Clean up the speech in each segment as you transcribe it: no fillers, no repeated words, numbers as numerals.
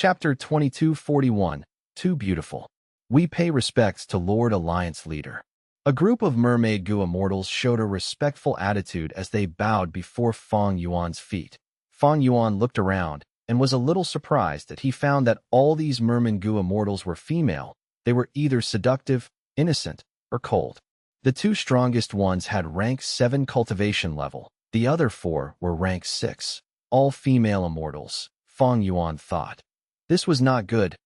Chapter 2241, Too Beautiful. We pay respects to Lord Alliance Leader. A group of mermaid goo immortals showed a respectful attitude as they bowed before Fang Yuan's feet. Fang Yuan looked around and was a little surprised that he found that all these merman goo immortals were female. They were either seductive, innocent, or cold. The two strongest ones had rank 7 cultivation level. The other 4 were rank 6. All female immortals, Fang Yuan thought. This was not good.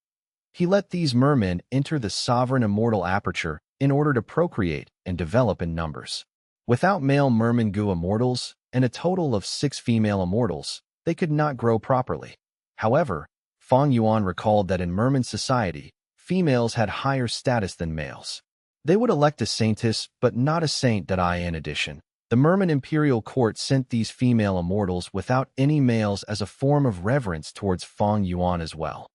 He let these mermen enter the sovereign immortal aperture in order to procreate and develop in numbers. Without male merman goo immortals and a total of 6 female immortals, they could not grow properly. However, Fang Yuan recalled that in merman society, females had higher status than males. They would elect a saintess, but not a saint.The. In addition, the merman imperial court sent these female immortals without any males as a form of reverence towards Fang Yuan as well.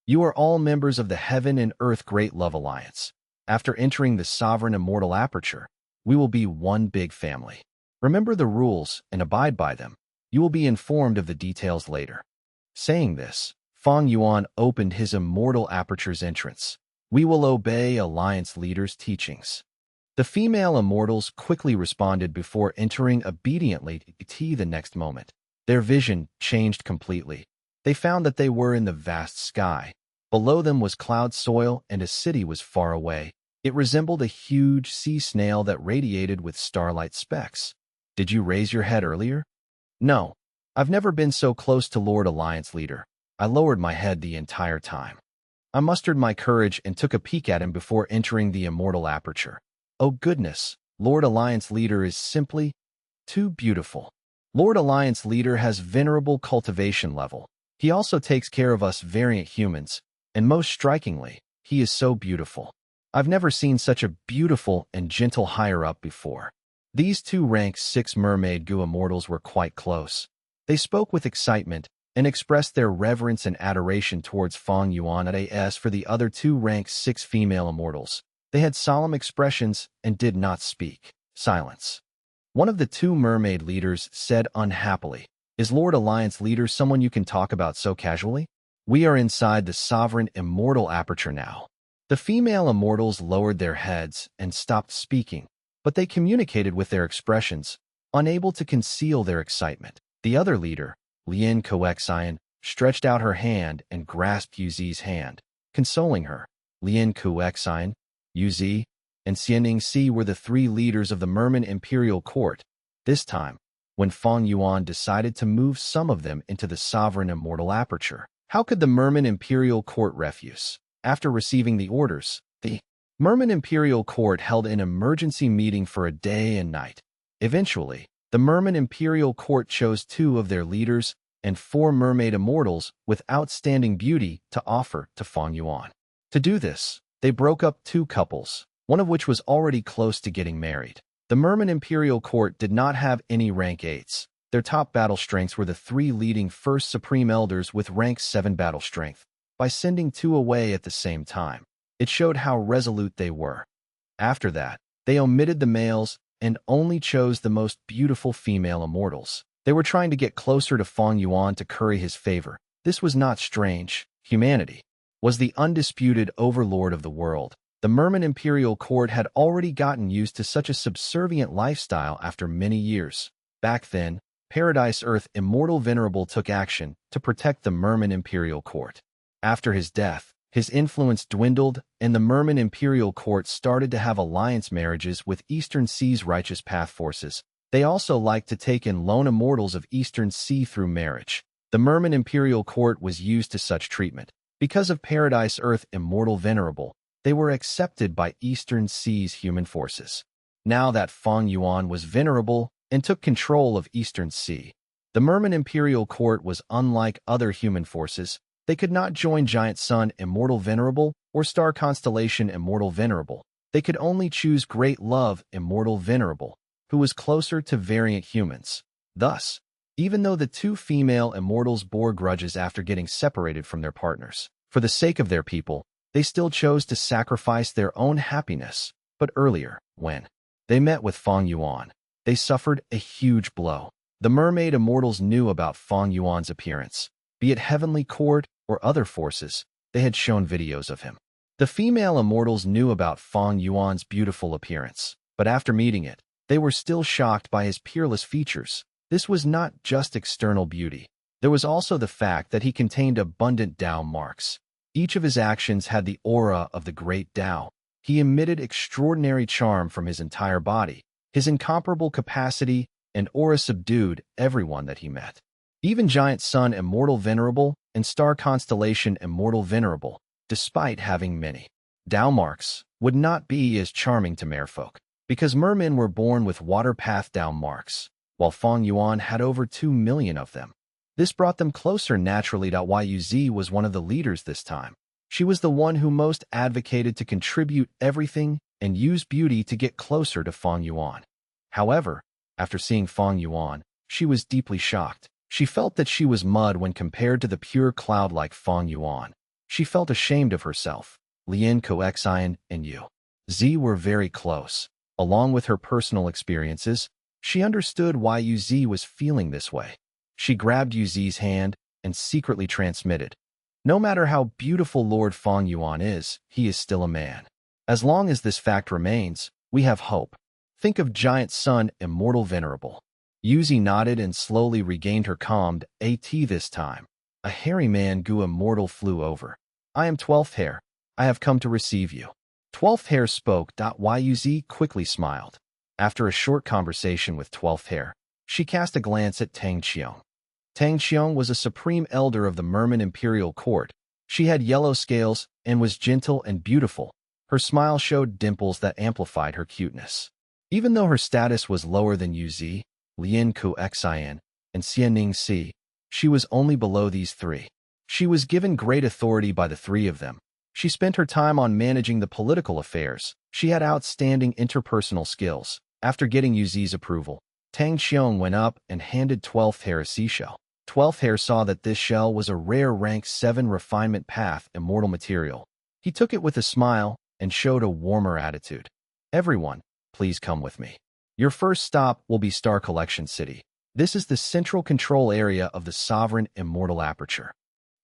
You are all members of the Heaven and Earth Great Love Alliance. After entering the sovereign immortal aperture, we will be one big family. Remember the rules and abide by them. You will be informed of the details later. Saying this, Fang Yuan opened his immortal aperture's entrance. We will obey Alliance Leader's teachings. The female immortals quickly responded before entering obediently the next moment. Their vision changed completely. They found that they were in the vast sky. Below them was cloud soil and a city was far away. It resembled a huge sea snail that radiated with starlight specks. Did you raise your head earlier? No. I've never been so close to Lord Alliance Leader. I lowered my head the entire time. I mustered my courage and took a peek at him before entering the immortal aperture. Oh goodness, Lord Alliance Leader is simply too beautiful. Lord Alliance Leader has venerable cultivation level. He also takes care of us variant humans, and most strikingly, he is so beautiful. I've never seen such a beautiful and gentle higher-up before. These two rank 6 mermaid goo immortals were quite close. They spoke with excitement and expressed their reverence and adoration towards Fang Yuan. As for the other 2 rank 6 female immortals, they had solemn expressions and did not speak. Silence. One of the 2 mermaid leaders said unhappily, "Is Lord Alliance Leader someone you can talk about so casually? We are inside the sovereign immortal aperture now." The female immortals lowered their heads and stopped speaking, but they communicated with their expressions, unable to conceal their excitement. The other leader, Lien Kuexian, stretched out her hand and grasped Yuzi's hand, consoling her. Lien Kuexian, Yuzi, and Xianing Si were the 3 leaders of the merman imperial court. This time, when Fang Yuan decided to move some of them into the sovereign immortal aperture, how could the merman imperial court refuse? After receiving the orders, the merman imperial court held an emergency meeting for a day and night. Eventually, the merman imperial court chose 2 of their leaders and 4 mermaid immortals with outstanding beauty to offer to Fang Yuan. To do this, they broke up 2 couples, one of which was already close to getting married. The merman imperial court did not have any rank 8s. Their top battle strengths were the 3 leading first supreme elders with rank 7 battle strength. By sending 2 away at the same time, it showed how resolute they were. After that, they omitted the males and only chose the most beautiful female immortals. They were trying to get closer to Fang Yuan to curry his favor. This was not strange. Humanity was the undisputed overlord of the world. The merman imperial court had already gotten used to such a subservient lifestyle after many years. Back then, Paradise Earth Immortal Venerable took action to protect the merman imperial court. After his death, his influence dwindled, and the merman imperial court started to have alliance marriages with Eastern Sea's righteous path forces. They also liked to take in lone immortals of Eastern Sea through marriage. The merman imperial court was used to such treatment. Because of Paradise Earth Immortal Venerable, they were accepted by Eastern Sea's human forces. Now that Fang Yuan was venerable and took control of Eastern Sea, the merman imperial court was unlike other human forces. They could not join Giant Sun Immortal Venerable or Star Constellation Immortal Venerable. They could only choose Great Love Immortal Venerable, who was closer to variant humans. Thus, even though the 2 female immortals bore grudges after getting separated from their partners, for the sake of their people, they still chose to sacrifice their own happiness. But earlier, when they met with Fang Yuan, they suffered a huge blow. The mermaid immortals knew about Fang Yuan's appearance. be it heavenly court or other forces. They had shown videos of him. The female immortals knew about Fang Yuan's beautiful appearance, but after meeting it, they were still shocked by his peerless features. This was not just external beauty. There was also the fact that he contained abundant Tao marks. Each of his actions had the aura of the great Tao. He emitted extraordinary charm from his entire body. His incomparable capacity and aura subdued everyone that he met. Even giant sun immortal venerable and star constellation immortal venerable, despite having many Tao marks, would not be as charming to merfolk, because mermen were born with water path Tao marks, while Fang Yuan had over 2 million of them. This brought them closer naturally. Yuz was one of the leaders this time. She was the one who most advocated to contribute everything and use beauty to get closer to Fang Yuan. However, after seeing Fang Yuan, she was deeply shocked. She felt that she was mud when compared to the pure cloud-like Fang Yuan. She felt ashamed of herself. Lian Coxian and Yuz were very close. Along with her personal experiences, she understood why Yuz was feeling this way. She grabbed Yuz's hand and secretly transmitted. No matter how beautiful Lord Fang Yuan is, he is still a man. As long as this fact remains, we have hope. Think of giant sun immortal venerable. Yuz nodded and slowly regained her calmed this time. A hairy man Gu immortal flew over. I am 12th hair. I have come to receive you. 12th hair spoke. Yuz quickly smiled. After a short conversation with 12th hair, she cast a glance at Tang Qiong. Tang Qiong was a supreme elder of the Merman imperial court. She had yellow scales and was gentle and beautiful. Her smile showed dimples that amplified her cuteness. Even though her status was lower than Yuz, Lian Coxian, and Xianning Si, she was only below these three. She was given great authority by the three of them. She spent her time on managing the political affairs. She had outstanding interpersonal skills. After getting Yuz's approval, Tang Qiong went up and handed 12th hair a seashell. 12th hair saw that this shell was a rare rank 7 refinement path immortal material. He took it with a smile and showed a warmer attitude. Everyone, please come with me. Your first stop will be Star Collection City. This is the central control area of the sovereign immortal aperture.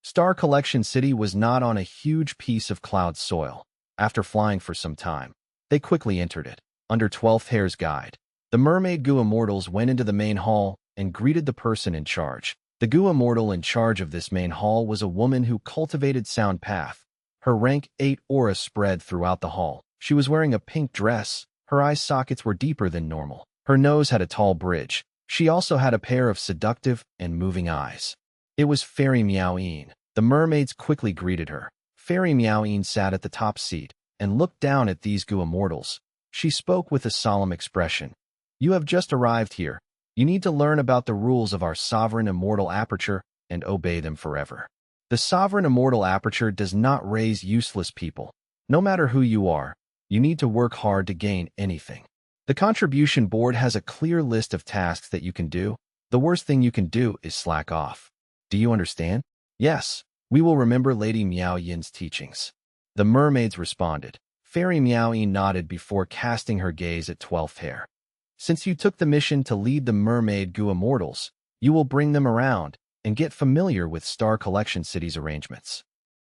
Star Collection City was not on a huge piece of cloud soil. After flying for some time, they quickly entered it. Under 12th hair's guide, the mermaid Gu immortals went into the main hall and greeted the person in charge. The Gu immortal in charge of this main hall was a woman who cultivated sound path. Her rank 8 aura spread throughout the hall. She was wearing a pink dress. Her eye sockets were deeper than normal. Her nose had a tall bridge. She also had a pair of seductive and moving eyes. It was Fairy Miao-yin. The mermaids quickly greeted her. Fairy Miao-yin sat at the top seat and looked down at these Gu immortals. She spoke with a solemn expression. You have just arrived here. You need to learn about the rules of our sovereign immortal aperture and obey them forever. The sovereign immortal aperture does not raise useless people. No matter who you are, you need to work hard to gain anything. The contribution board has a clear list of tasks that you can do. The worst thing you can do is slack off. Do you understand? Yes, we will remember Lady Miao Yin's teachings. The mermaids responded. Fairy Miao Yin nodded before casting her gaze at 12th hair. Since you took the mission to lead the mermaid Gu immortals, you will bring them around and get familiar with Star Collection City's arrangements.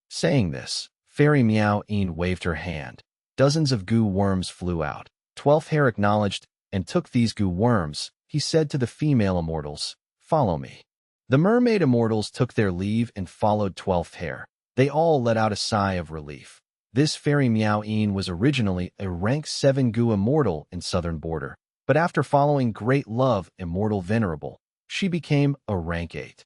Saying this, Fairy Miao Yin waved her hand. Dozens of Gu worms flew out. 12th hair acknowledged and took these Gu worms. He said to the female immortals, "Follow me." The mermaid immortals took their leave and followed 12th hair. They all let out a sigh of relief. This Fairy Miao Yin was originally a rank 7 Gu immortal in southern border, but after following Great Love Immortal Venerable, she became a rank 8.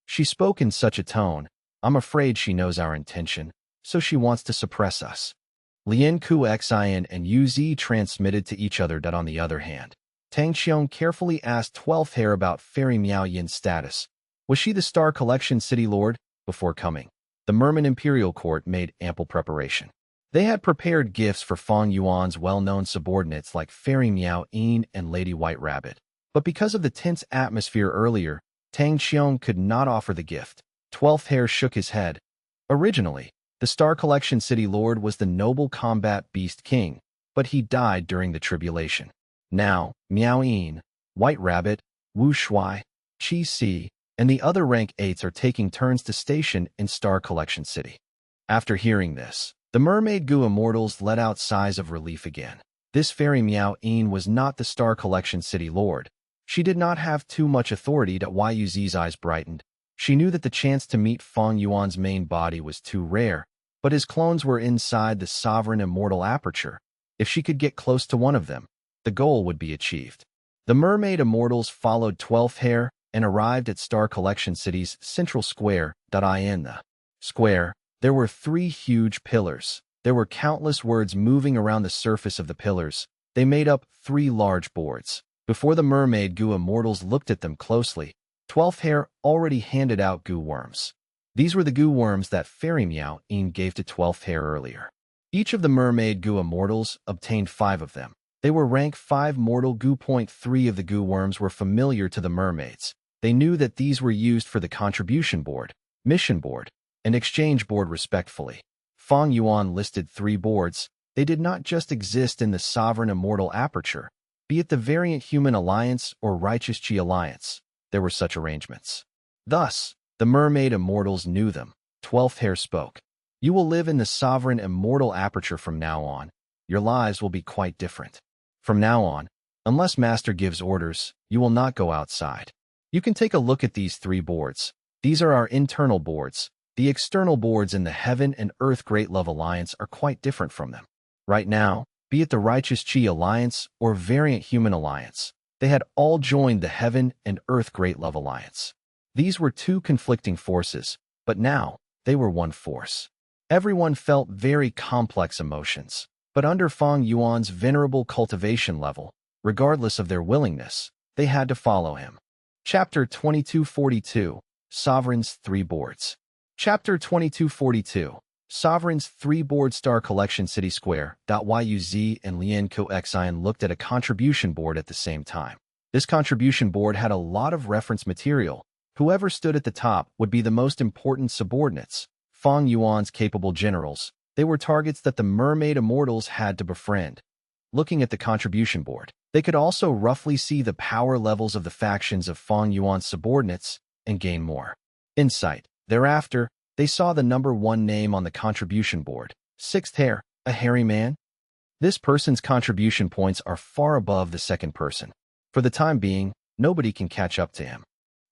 She spoke in such a tone, I'm afraid she knows our intention, so she wants to suppress us. Lian Coxian and Yuz transmitted to each other. On the other hand, Tang Qiong carefully asked 12th hair about Fairy Miao Yin's status. Was she the Star Collection City Lord? Before coming, the Merman Imperial Court made ample preparation. They had prepared gifts for Fang Yuan's well-known subordinates like Fairy Miao Yin and Lady White Rabbit. But because of the tense atmosphere earlier, Tang Qiong could not offer the gift. 12th hair shook his head. Originally, the Star Collection City Lord was the noble combat beast king, but he died during the tribulation. Now, Miao Yin, White Rabbit, Wu Shui, Qi Si, and the other rank 8s are taking turns to station in Star Collection City. After hearing this, the Mermaid Goo immortals let out sighs of relief again. This fairy Miao Yin was not the Star Collection City Lord. She did not have too much authority. Yuzi's eyes brightened. She knew that the chance to meet Fang Yuan's main body was too rare, but his clones were inside the sovereign immortal aperture. If she could get close to one of them, the goal would be achieved. The Mermaid Immortals followed 12th Hair and arrived at Star Collection City's central square. In the square, there were 3 huge pillars. There were countless words moving around the surface of the pillars. They made up 3 large boards. Before the Mermaid Goo immortals looked at them closely, 12th Hair already handed out goo worms. These were the goo worms that Fairy Miao Yin gave to 12th Hair earlier. Each of the Mermaid Goo immortals obtained 5 of them. They were rank 5 mortal goo. 3 of the goo worms were familiar to the mermaids. They knew that these were used for the contribution board, mission board, and exchange board respectively. Fang Yuan listed 3 boards. They did not just exist in the sovereign immortal aperture, be it the Variant Human Alliance or Righteous Chi Alliance. There were such arrangements. Thus, the Mermaid Immortals knew them. 12th Hair spoke. You will live in the sovereign immortal aperture from now on. Your lives will be quite different. From now on, unless Master gives orders, you will not go outside. You can take a look at these 3 boards. These are our internal boards. The external boards in the Heaven and Earth Great Love Alliance are quite different from them. Right now, be it the Righteous Chi Alliance or Variant Human Alliance, they had all joined the Heaven and Earth Great Love Alliance. These were 2 conflicting forces, but now they were one force. Everyone felt very complex emotions, but under Fang Yuan's venerable cultivation level, regardless of their willingness, they had to follow him. Chapter 2242, Sovereign's 3 Boards. Chapter 2242, Sovereign's 3 Board. Star Collection City Square. Yuz and Lian Xian looked at a contribution board at the same time. This contribution board had a lot of reference material. Whoever stood at the top would be the most important subordinates, Fang Yuan's capable generals. They were targets that the Mermaid Immortals had to befriend. Looking at the contribution board, they could also roughly see the power levels of the factions of Fang Yuan's subordinates and gain more insight. Thereafter, they saw the number 1 name on the contribution board, 6th Hair, a hairy man. This person's contribution points are far above the second person. For the time being, nobody can catch up to him.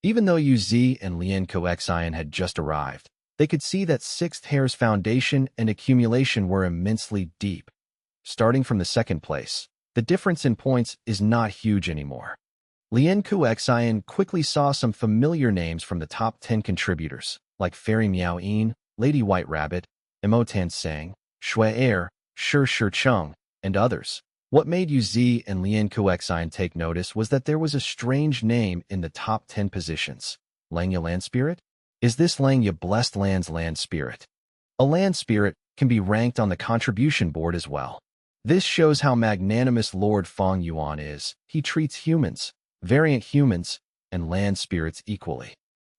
Even though Yuz and Lian Xian had just arrived, they could see that 6th Hair's foundation and accumulation were immensely deep. Starting from the second place, the difference in points is not huge anymore. Lian Xian quickly saw some familiar names from the top 10 contributors, like Fairy Miao Yin, Lady White Rabbit, Emotan Sang, Shui Air, Shi Chung, and others. What made Yuz and Lian Xian take notice was that there was a strange name in the top 10 positions. Langya Land Spirit? Is this Langya Blessed Land's Land Spirit? A land spirit can be ranked on the contribution board as well. This shows how magnanimous Lord Fang Yuan is. He treats humans, variant humans, and land spirits equally.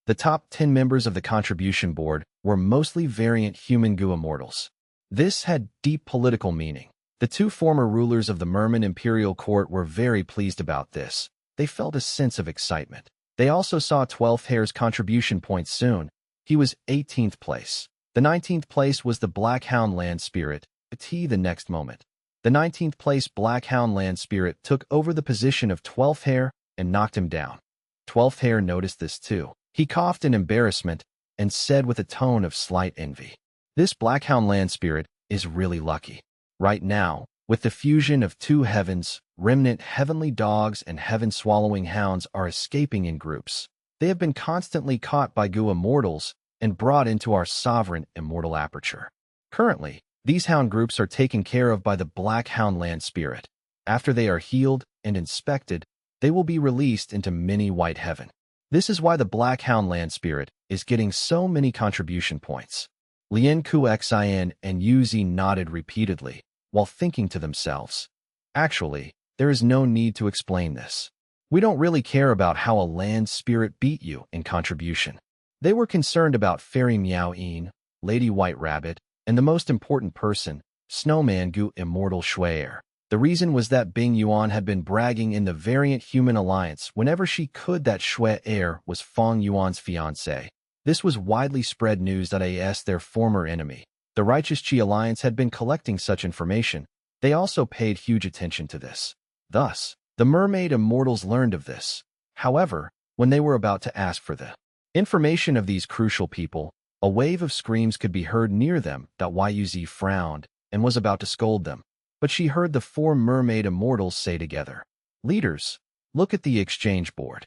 The top 10 members of the contribution board were mostly variant human goo immortals. This had deep political meaning. The 2 former rulers of the Merman Imperial Court were very pleased about this. They felt a sense of excitement. They also saw 12th Hair's contribution points soon. He was 18th place. The 19th place was the Black Hound Land Spirit, the next moment. The 19th place Black Hound Land Spirit took over the position of 12th Hair and knocked him down. 12th Hair noticed this too. He coughed in embarrassment and said with a tone of slight envy, "This Black Hound Land Spirit is really lucky. Right now, with the fusion of 2 heavens, remnant heavenly dogs and heaven-swallowing hounds are escaping in groups. They have been constantly caught by goo immortals and brought into our sovereign immortal aperture. Currently, these hound groups are taken care of by the Black Hound Land Spirit. After they are healed and inspected, they will be released into many white heaven. This is why the Black Hound Land Spirit is getting so many contribution points." Lian Xian and Yuz nodded repeatedly, while thinking to themselves, "Actually, there is no need to explain this. We don't really care about how a land spirit beat you in contribution." They were concerned about Fairy Miao Yin, Lady White Rabbit, and the most important person, Snowman Goo Immortal Shui Air. The reason was that Fang Yuan had been bragging in the variant human alliance whenever she could that Shui heir was Fang Yuan's fiancé. This was widely spread news that their former enemy, the Righteous Qi Alliance, had been collecting such information. They also paid huge attention to this. Thus, the mermaid immortals learned of this. However, when they were about to ask for the information of these crucial people, a wave of screams could be heard near them. Yuz frowned and was about to scold them, but she heard the four mermaid immortals say together, "Leaders, look at the exchange board."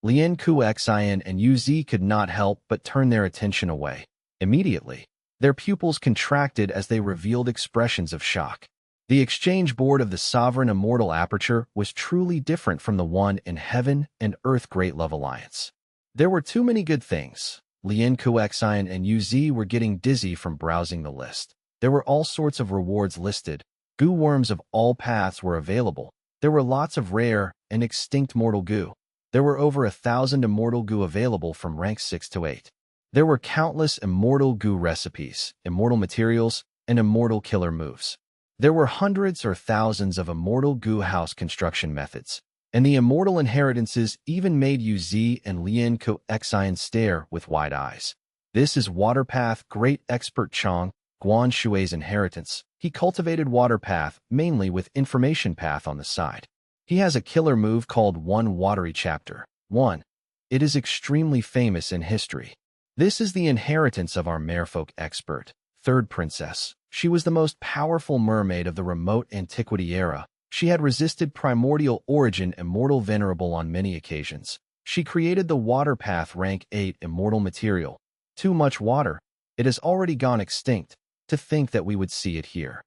Lian Kuxian and Yuz could not help but turn their attention away. Immediately, their pupils contracted as they revealed expressions of shock. The exchange board of the sovereign immortal aperture was truly different from the one in Heaven and Earth Great Love Alliance. There were too many good things. Lian Kuxian and Yuz were getting dizzy from browsing the list. There were all sorts of rewards listed. Goo worms of all paths were available. There were lots of rare and extinct mortal goo. There were over 1,000 immortal goo available from rank 6 to 8. There were countless immortal goo recipes, immortal materials, and immortal killer moves. There were hundreds or thousands of immortal goo house construction methods, and the immortal inheritances even made Yuz and Lian Kuxian stare with wide eyes. This is Waterpath Great Expert Chong Guan Shui's inheritance. He cultivated Waterpath mainly with Information Path on the side. He has a killer move called One Watery Chapter 1. It is extremely famous in history. This is the inheritance of our merfolk expert, third princess. She was the most powerful mermaid of the remote antiquity era. She had resisted primordial origin immortal venerable on many occasions. She created the water path rank 8 immortal material. Too much water. It has already gone extinct. To think that we would see it here.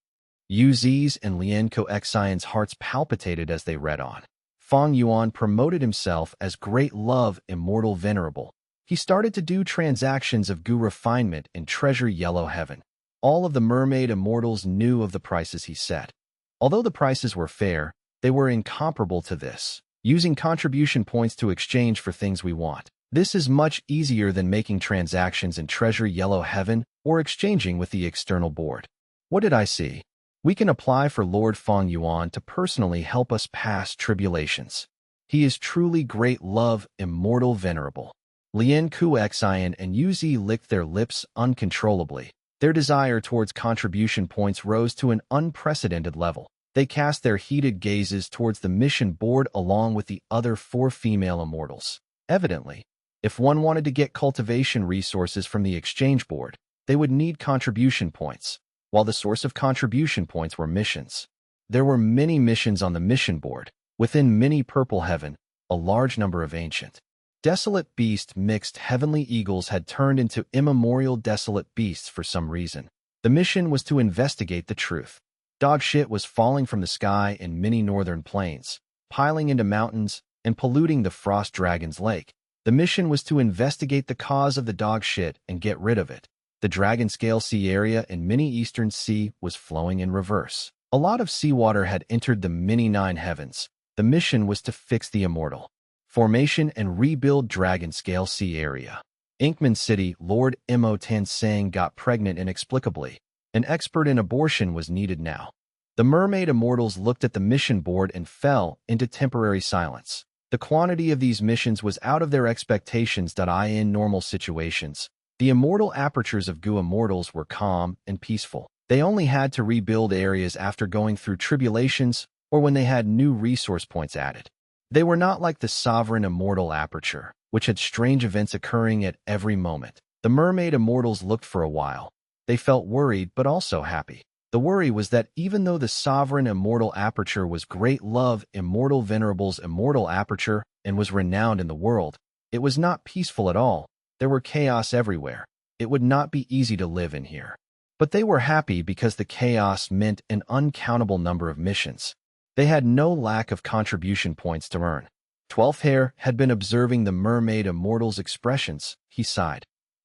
Yuz's and Lian Kuxian's hearts palpitated as they read on. Fang Yuan promoted himself as Great Love Immortal Venerable. He started to do transactions of goo refinement in Treasure Yellow Heaven. All of the mermaid immortals knew of the prices he set. Although the prices were fair, they were incomparable to this. Using contribution points to exchange for things we want. This is much easier than making transactions in Treasure Yellow Heaven or exchanging with the external board. What did I see? We can apply for Lord Fang Yuan to personally help us pass tribulations. He is truly Great Love Immortal Venerable. Lian Kuxian and Yuz licked their lips uncontrollably. Their desire towards contribution points rose to an unprecedented level. They cast their heated gazes towards the mission board along with the other four female immortals. Evidently, if one wanted to get cultivation resources from the exchange board, they would need contribution points, while the source of contribution points were missions. There were many missions on the mission board. Within mini Purple Heaven, a large number of ancient, desolate beast mixed heavenly eagles had turned into immemorial desolate beasts for some reason. The mission was to investigate the truth. Dog shit was falling from the sky in many northern plains, piling into mountains, and polluting the Frost Dragon's lake. The mission was to investigate the cause of the dog shit and get rid of it. The Dragon Scale Sea area in mini Eastern Sea was flowing in reverse. A lot of seawater had entered the mini Nine Heavens. The mission was to fix the immortal formation and rebuild Dragon Scale Sea area. Inkman City, Lord Mo Tansang got pregnant inexplicably. An expert in abortion was needed now. The mermaid immortals looked at the mission board and fell into temporary silence. The quantity of these missions was out of their expectations. In normal situations, the immortal apertures of goo immortals were calm and peaceful. They only had to rebuild areas after going through tribulations or when they had new resource points added. They were not like the sovereign immortal aperture, which had strange events occurring at every moment. The mermaid immortals looked for a while. They felt worried but also happy. The worry was that even though the sovereign immortal aperture was Great Love Immortal Venerable's immortal aperture and was renowned in the world, it was not peaceful at all. There were chaos everywhere. It would not be easy to live in here. But they were happy because the chaos meant an uncountable number of missions. They had no lack of contribution points to earn. 12th Hair had been observing the mermaid immortal's expressions. He sighed.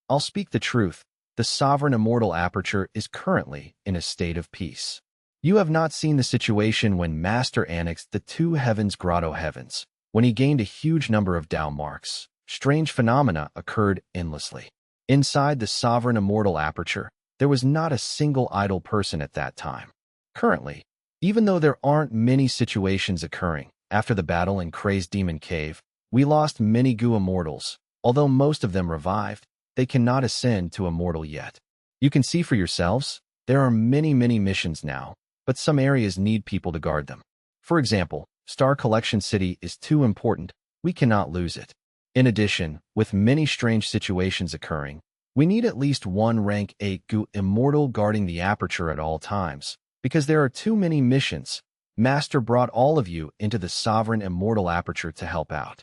I'll speak the truth. The sovereign immortal aperture is currently in a state of peace. You have not seen the situation when Master annexed the two heavens grotto heavens. When he gained a huge number of Tao marks, strange phenomena occurred endlessly. Inside the sovereign immortal aperture, there was not a single idle person at that time. Currently, Even though there aren't many situations occurring, after the battle in Crazed Demon Cave, we lost many Gu immortals. Although most of them revived, they cannot ascend to immortal yet. You can see for yourselves, there are many missions now, but some areas need people to guard them. For example, Star Collection City is too important, we cannot lose it. In addition, with many strange situations occurring, we need at least one rank 8 Gu immortal guarding the aperture at all times, because there are too many missions. Master brought all of you into the sovereign immortal aperture to help out.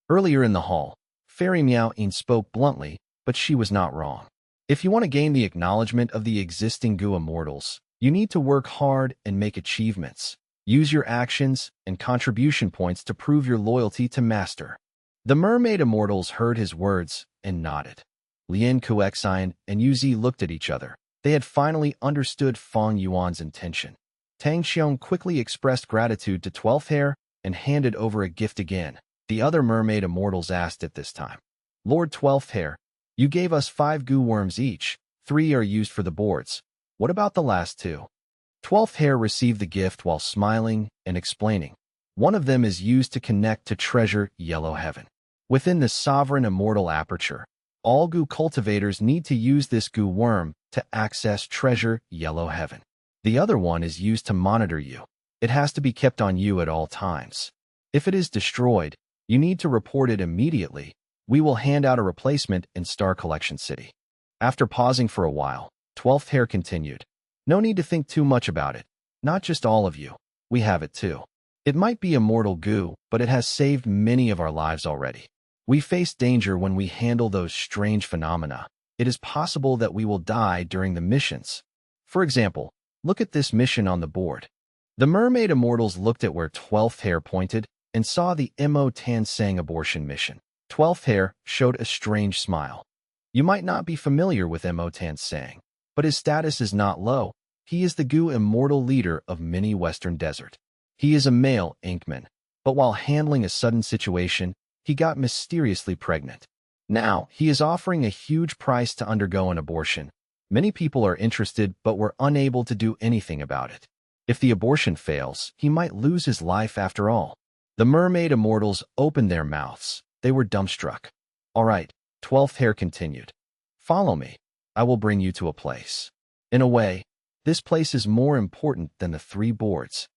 Earlier in the hall, Fairy Miao-yin spoke bluntly, but she was not wrong. If you want to gain the acknowledgement of the existing Gu immortals, you need to work hard and make achievements. Use your actions and contribution points to prove your loyalty to Master. The mermaid immortals heard his words and nodded. Lien Kuexin and Yuzi looked at each other. They had finally understood Fang Yuan's intention. Tang Xiong quickly expressed gratitude to 12th Hair and handed over a gift again. The other mermaid immortals asked at this time, Lord 12th Hair, you gave us 5 Gu worms each. 3 are used for the boards. What about the last 2? 12th Hair received the gift while smiling and explaining. One of them is used to connect to treasure Yellow Heaven. Within the sovereign immortal aperture, all Gu cultivators need to use this Gu worm to access treasure Yellow Heaven. The other one is used to monitor you. It has to be kept on you at all times. If it is destroyed, you need to report it immediately. We will hand out a replacement in Star Collection City. After pausing for a while, 12th Hair continued. No need to think too much about it. Not just all of you. We have it too. It might be immortal Gu, but it has saved many of our lives already. We face danger when we handle those strange phenomena. It is possible that we will die during the missions. For example, look at this mission on the board. The mermaid immortals looked at where 12th Hair pointed and saw the Mo Tan Sang abortion mission. 12th Hair showed a strange smile. You might not be familiar with Mo Tan Sang, but his status is not low. He is the Gu immortal leader of Mini Western Desert. He is a male Inkman, but while handling a sudden situation, he got mysteriously pregnant. Now, he is offering a huge price to undergo an abortion. Many people are interested but were unable to do anything about it. If the abortion fails, he might lose his life after all. The mermaid immortals opened their mouths. They were dumbstruck. All right, 12th Hair continued. Follow me. I will bring you to a place. In a way, this place is more important than the 3 boards.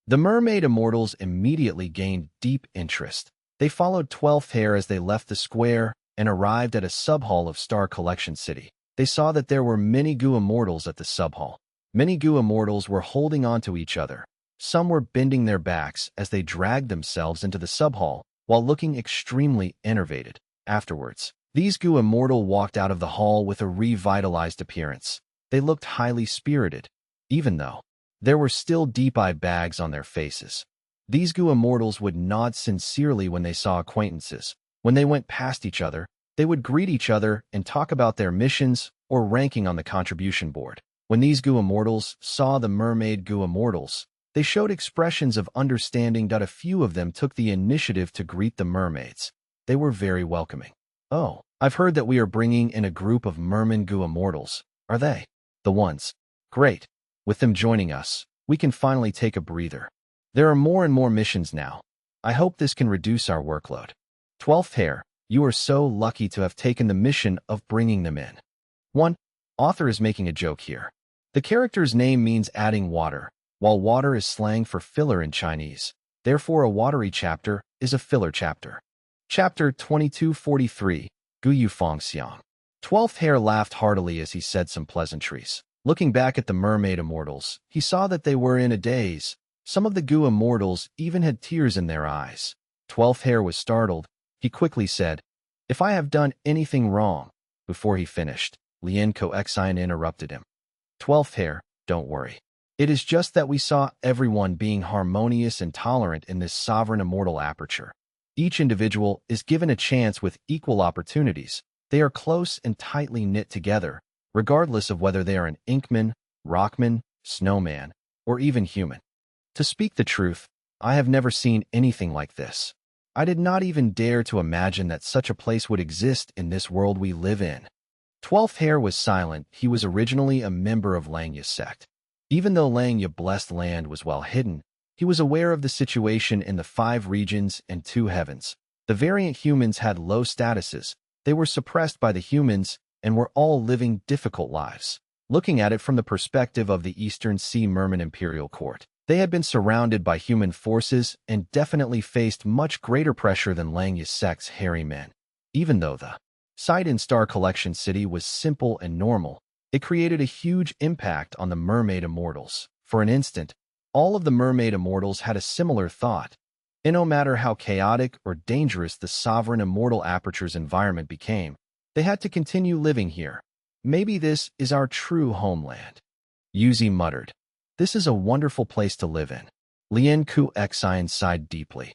The mermaid immortals immediately gained deep interest. They followed 12th Hair as they left the square and arrived at a sub-hall of Star Collection City. They saw that there were many Gu immortals at the sub-hall. Many Gu immortals were holding on to each other. Some were bending their backs as they dragged themselves into the sub-hall while looking extremely enervated. Afterwards, these Gu immortal walked out of the hall with a revitalized appearance. They looked highly spirited, even though there were still deep-eye bags on their faces. These Gu immortals would nod sincerely when they saw acquaintances. When they went past each other, they would greet each other and talk about their missions or ranking on the contribution board. When these Gu immortals saw the mermaid Gu immortals, they showed expressions of understanding. A few of them took the initiative to greet the mermaids. They were very welcoming. Oh, I've heard that we are bringing in a group of merman Gu immortals. Are they the ones? Great. With them joining us, we can finally take a breather. There are more and more missions now. I hope this can reduce our workload. 12th Hair, you are so lucky to have taken the mission of bringing them in. 1. Author is making a joke here. The character's name means adding water, while water is slang for filler in Chinese. Therefore, a watery chapter is a filler chapter. Chapter 2243, Guyu Fangxiang. 12th Hair laughed heartily as he said some pleasantries. Looking back at the mermaid immortals, he saw that they were in a daze. Some of the Gu immortals even had tears in their eyes. 12th Hair was startled. He quickly said, If I have done anything wrong. Before he finished, Lien Coexine interrupted him. 12th Hair, don't worry. It is just that we saw everyone being harmonious and tolerant in this sovereign immortal aperture. Each individual is given a chance with equal opportunities. They are close and tightly knit together, regardless of whether they are an Inkman, Rockman, Snowman, or even human. To speak the truth, I have never seen anything like this. I did not even dare to imagine that such a place would exist in this world we live in. 12th Hair was silent. He was originally a member of Langy's sect. Even though Langya blessed land was well hidden, he was aware of the situation in the 5 regions and 2 heavens. The variant humans had low statuses, they were suppressed by the humans, and were all living difficult lives. Looking at it from the perspective of the Eastern Sea Merman Imperial Court, they had been surrounded by human forces and definitely faced much greater pressure than Langya's sect's hairy men. Even though the site in Star Collection City was simple and normal, it created a huge impact on the mermaid immortals. For an instant, all of the mermaid immortals had a similar thought. And no matter how chaotic or dangerous the sovereign immortal Aperture's environment became, they had to continue living here. Maybe this is our true homeland. Yuzi muttered. This is a wonderful place to live in. Lien Ku Xian sighed deeply.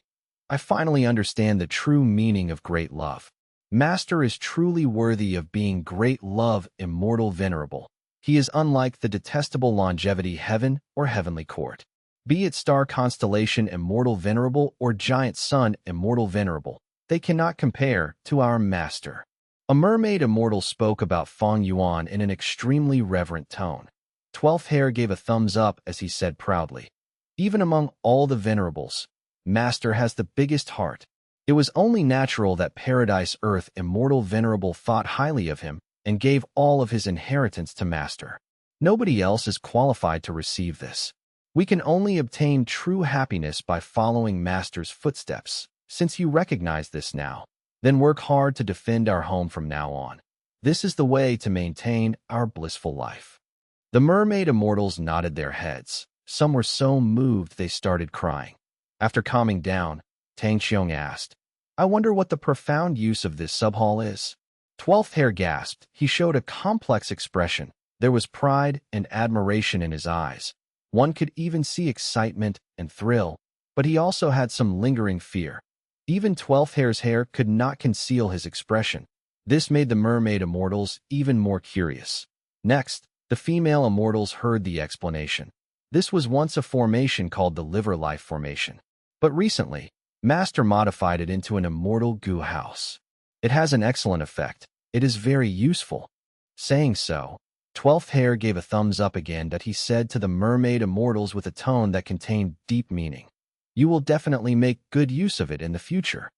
I finally understand the true meaning of great love. Master is truly worthy of being great love, immortal venerable. He is unlike the detestable longevity heaven or heavenly court. Be it star constellation immortal venerable or giant sun immortal venerable, they cannot compare to our master. A mermaid immortal spoke about Fang Yuan in an extremely reverent tone. 12th Hair gave a thumbs up as he said proudly, even among all the venerables, Master has the biggest heart. It was only natural that Paradise Earth immortal venerable thought highly of him and gave all of his inheritance to Master. Nobody else is qualified to receive this. We can only obtain true happiness by following Master's footsteps. Since you recognize this now, then work hard to defend our home from now on. This is the way to maintain our blissful life. The mermaid immortals nodded their heads. Some were so moved they started crying. After calming down, Tang Xiong asked, I wonder what the profound use of this subhall is. 12th Hair gasped. He showed a complex expression. There was pride and admiration in his eyes. One could even see excitement and thrill, but he also had some lingering fear. Even 12th Hair's hair could not conceal his expression. This made the mermaid immortals even more curious. Next, the female immortals heard the explanation. This was once a formation called the liver life formation. But recently, Master modified it into an immortal goo house. It has an excellent effect. It is very useful. Saying so, 12th Hair gave a thumbs up again that he said to the mermaid immortals with a tone that contained deep meaning. You will definitely make good use of it in the future.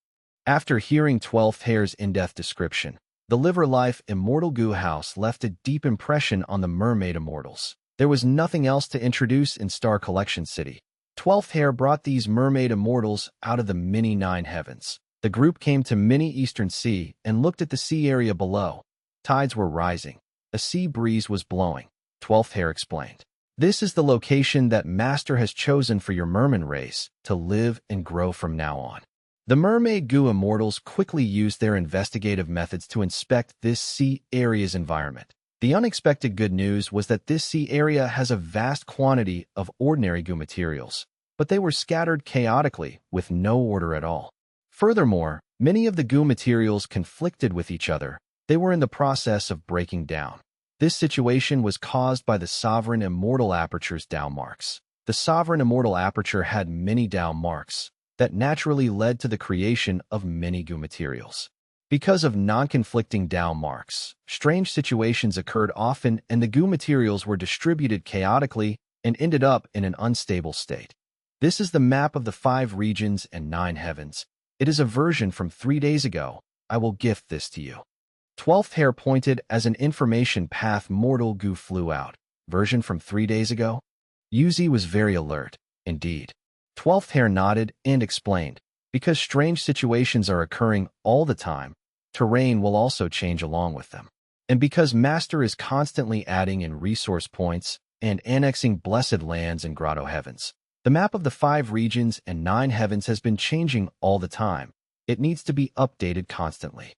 After hearing 12th Hair's in-depth description, the liver life immortal goo house left a deep impression on the mermaid immortals. There was nothing else to introduce in Star Collection City. 12th Hair brought these mermaid immortals out of the mini 9 heavens. The group came to mini Eastern Sea and looked at the sea area below. Tides were rising. A sea breeze was blowing. 12th Hair explained. This is the location that Master has chosen for your merman race to live and grow from now on. The mermaid goo immortals quickly used their investigative methods to inspect this sea area's environment. The unexpected good news was that this sea area has a vast quantity of ordinary goo materials, but they were scattered chaotically with no order at all. Furthermore, many of the goo materials conflicted with each other. They were in the process of breaking down. This situation was caused by the sovereign immortal Aperture's Dao marks. The sovereign immortal Aperture had many Dao marks that naturally led to the creation of many goo materials. Because of non-conflicting Dao marks, strange situations occurred often and the goo materials were distributed chaotically and ended up in an unstable state. This is the map of the 5 regions and 9 heavens. It is a version from 3 days ago. I will gift this to you. 12th Hair pointed as an information path mortal goo flew out. Version from 3 days ago? Yuzi was very alert. Indeed. 12th Hair nodded and explained. Because strange situations are occurring all the time, terrain will also change along with them. And because Master is constantly adding in resource points and annexing blessed lands and grotto heavens, the map of the 5 regions and 9 heavens has been changing all the time. It needs to be updated constantly.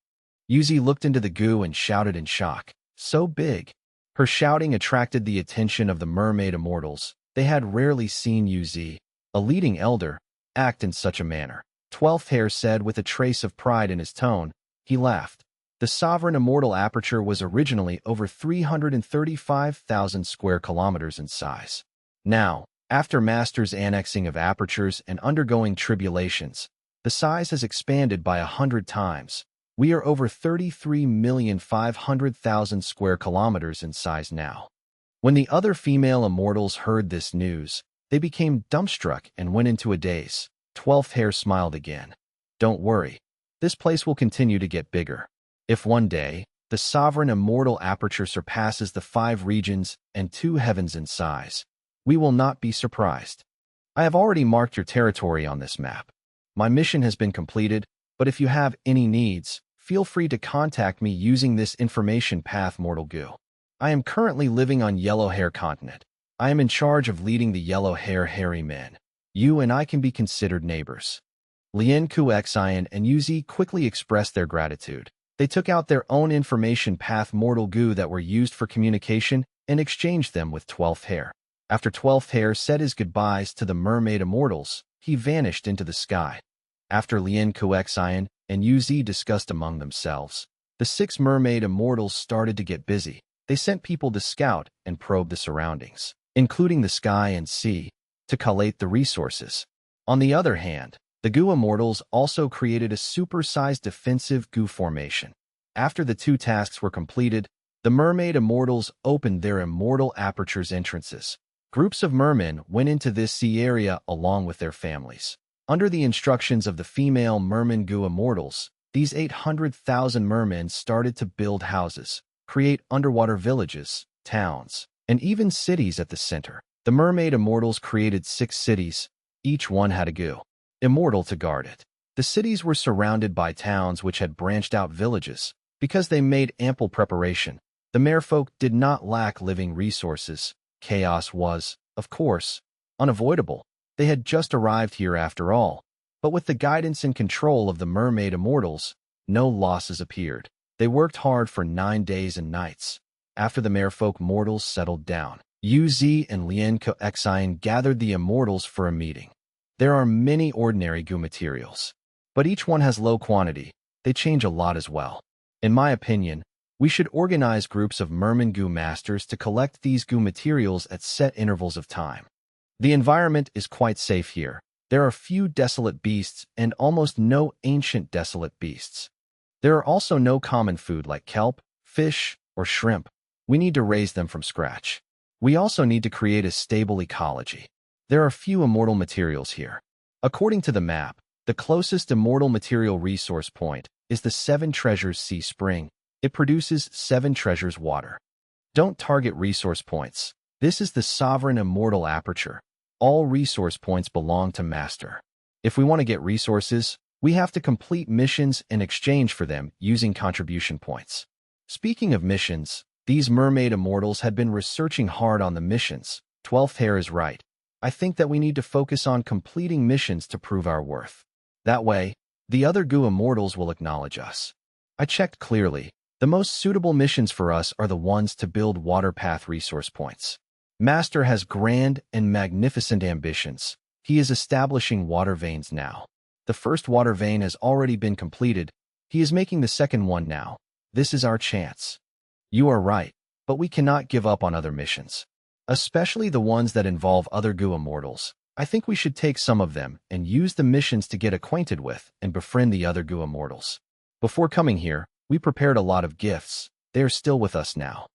Yuzi looked into the goo and shouted in shock. So big. Her shouting attracted the attention of the mermaid immortals. They had rarely seen Yuzi, a leading elder, act in such a manner. 12th Hair said with a trace of pride in his tone. He laughed. The sovereign immortal Aperture was originally over 335,000 square kilometers in size. Now, after Master's annexing of Apertures and undergoing tribulations, the size has expanded by 100 times. We are over 33,500,000 square kilometers in size now. When the other female immortals heard this news, they became dumbstruck and went into a daze. 12th Hair smiled again. Don't worry. This place will continue to get bigger. If one day, the sovereign immortal aperture surpasses the 5 regions and 2 heavens in size, we will not be surprised. I have already marked your territory on this map. My mission has been completed, but if you have any needs, feel free to contact me using this information path, Mortal Goo. I am currently living on Yellow Hair Continent. I am in charge of leading the Yellow Hair Hairy Men. You and I can be considered neighbors. Lien Kuxian and Yuzi quickly expressed their gratitude. They took out their own information path Mortal Goo that were used for communication and exchanged them with 12th Hair. After 12th Hair said his goodbyes to the mermaid immortals, he vanished into the sky. After Lien Kuxian and Yuzi discussed among themselves, the 6 mermaid immortals started to get busy. They sent people to scout and probe the surroundings, including the sky and sea, to collate the resources. On the other hand, the Goo immortals also created a super-sized defensive Goo formation. After the 2 tasks were completed, the mermaid immortals opened their immortal aperture's entrances. Groups of mermen went into this sea area along with their families. Under the instructions of the female merman Goo immortals, these 800,000 mermen started to build houses, create underwater villages, towns, and even cities at the center. The mermaid immortals created 6 cities. Each one had a Goo immortal to guard it. The cities were surrounded by towns which had branched out villages. Because they made ample preparation, the merfolk did not lack living resources. Chaos was, of course, unavoidable. They had just arrived here after all. But with the guidance and control of the mermaid immortals, no losses appeared. They worked hard for 9 days and nights. After the merfolk mortals settled down, Yuzi and Lien Kuxian gathered the immortals for a meeting. There are many ordinary Goo materials, but each one has low quantity. They change a lot as well. In my opinion, we should organize groups of merman Goo masters to collect these Goo materials at set intervals of time. The environment is quite safe here. There are few desolate beasts and almost no ancient desolate beasts. There are also no common food like kelp, fish, or shrimp. We need to raise them from scratch. We also need to create a stable ecology. There are few immortal materials here. According to the map, the closest immortal material resource point is the 7 Treasures Sea Spring. It produces 7 treasures water. Don't target resource points. This is the sovereign immortal aperture. All resource points belong to Master. If we want to get resources, we have to complete missions in exchange for them using contribution points. Speaking of missions, these mermaid immortals had been researching hard on the missions. 12th Hair is right. I think that we need to focus on completing missions to prove our worth. That way, the other Goo immortals will acknowledge us. I checked clearly. The most suitable missions for us are the ones to build water path resource points. Master has grand and magnificent ambitions. He is establishing water veins now. The first water vein has already been completed. He is making the second one now. This is our chance. You are right, but we cannot give up on other missions, especially the ones that involve other Goo immortals. I think we should take some of them and use the missions to get acquainted with and befriend the other Goo immortals. Before coming here, we prepared a lot of gifts. They are still with us now.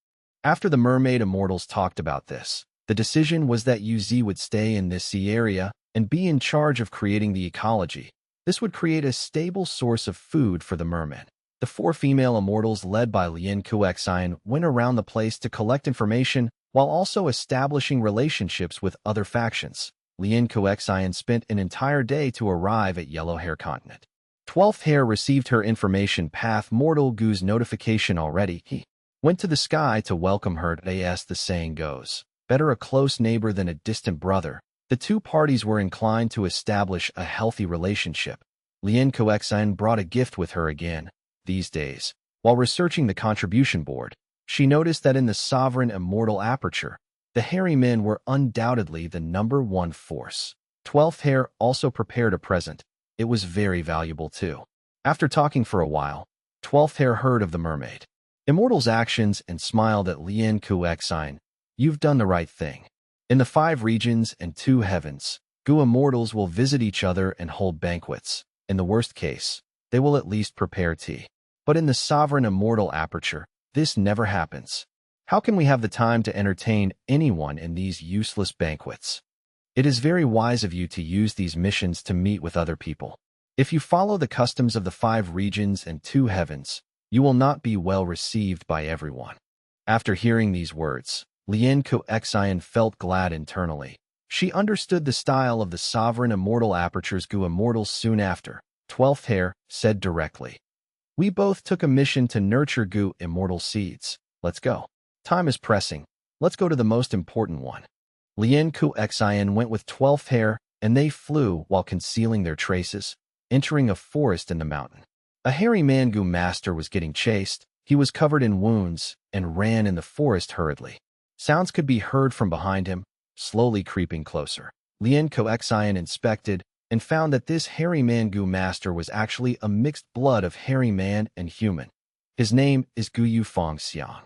After the mermaid immortals talked about this, the decision was that Yuzi would stay in this sea area and be in charge of creating the ecology. This would create a stable source of food for the mermen. The 4 female immortals led by Lien Kuxian went around the place to collect information while also establishing relationships with other factions. Lien Kuxian spent an entire day to arrive at Yellow Hair Continent. 12th Hair received her information path Mortal Goo's notification already. He went to the sky to welcome her. As the saying goes, better a close neighbor than a distant brother. The 2 parties were inclined to establish a healthy relationship. Lien Kuxian brought a gift with her again. These days, while researching the contribution board, she noticed that in the sovereign immortal aperture, the hairy men were undoubtedly the #1 force. 12th Hair also prepared a present. It was very valuable too. After talking for a while, 12th Hair heard of the mermaid immortal's actions and smiled at Lien Kuxian. You've done the right thing. In the 5 regions and 2 heavens, Goo immortals will visit each other and hold banquets. In the worst case, they will at least prepare tea. But in the sovereign immortal aperture, this never happens. How can we have the time to entertain anyone in these useless banquets? It is very wise of you to use these missions to meet with other people. If you follow the customs of the 5 regions and 2 heavens, you will not be well received by everyone. After hearing these words, Lien Xian felt glad internally. She understood the style of the sovereign immortal apertures Gu immortals soon after. 12th Hair said directly. We both took a mission to nurture Gu immortal seeds. Let's go. Time is pressing. Let's go to the most important one. Lien Xian went with 12th Hair, and they flew while concealing their traces, entering a forest in the mountain. A hairy man Gu master was getting chased. He was covered in wounds and ran in the forest hurriedly. Sounds could be heard from behind him, slowly creeping closer. Lien Xian inspected and found that this hairy man Gu master was actually a mixed blood of hairy man and human. His name is Gu Yufang Xiang.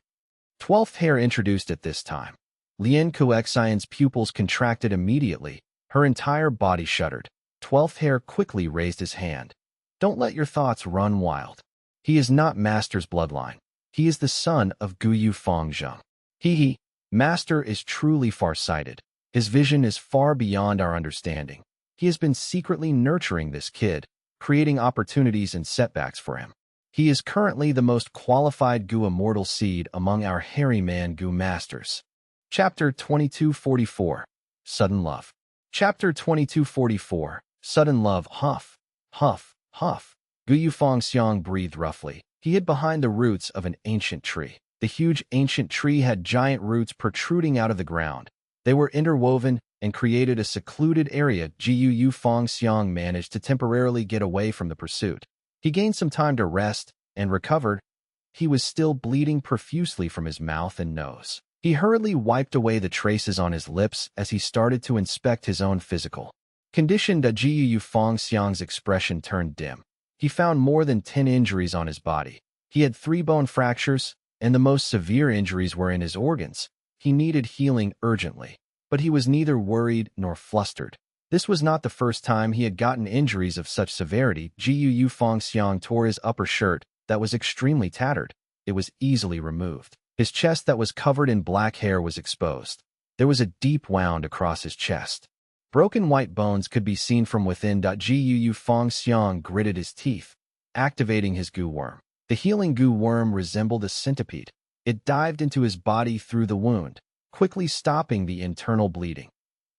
12th Hair introduced at this time. Lien Xian's pupils contracted immediately. Her entire body shuddered. 12th Hair quickly raised his hand. Don't let your thoughts run wild. He is not Master's bloodline. He is the son of Gu Yufang Zheng. Master is truly far-sighted. His vision is far beyond our understanding. He has been secretly nurturing this kid, creating opportunities and setbacks for him. He is currently the most qualified Gu immortal seed among our hairy man Gu masters. Chapter 2244. Sudden Love. Chapter 2244. Sudden Love. Huff, huff, huff. Gu Yufang Xiang breathed roughly. He hid behind the roots of an ancient tree. The huge ancient tree had giant roots protruding out of the ground. They were interwoven and created a secluded area. Gu Yufang Xiang managed to temporarily get away from the pursuit. He gained some time to rest and recovered. He was still bleeding profusely from his mouth and nose. He hurriedly wiped away the traces on his lips as he started to inspect his own physical condition. Gu Yufang Xiang's expression turned dim. He found more than 10 injuries on his body. He had 3 bone fractures, and the most severe injuries were in his organs. He needed healing urgently, but he was neither worried nor flustered. This was not the first time he had gotten injuries of such severity. Gu Yufang Xiang tore his upper shirt that was extremely tattered. It was easily removed. His chest that was covered in black hair was exposed. There was a deep wound across his chest. Broken white bones could be seen from within. Gu Yufang Xiang gritted his teeth, activating his Gu worm. The healing Gu worm resembled a centipede. It dived into his body through the wound, quickly stopping the internal bleeding.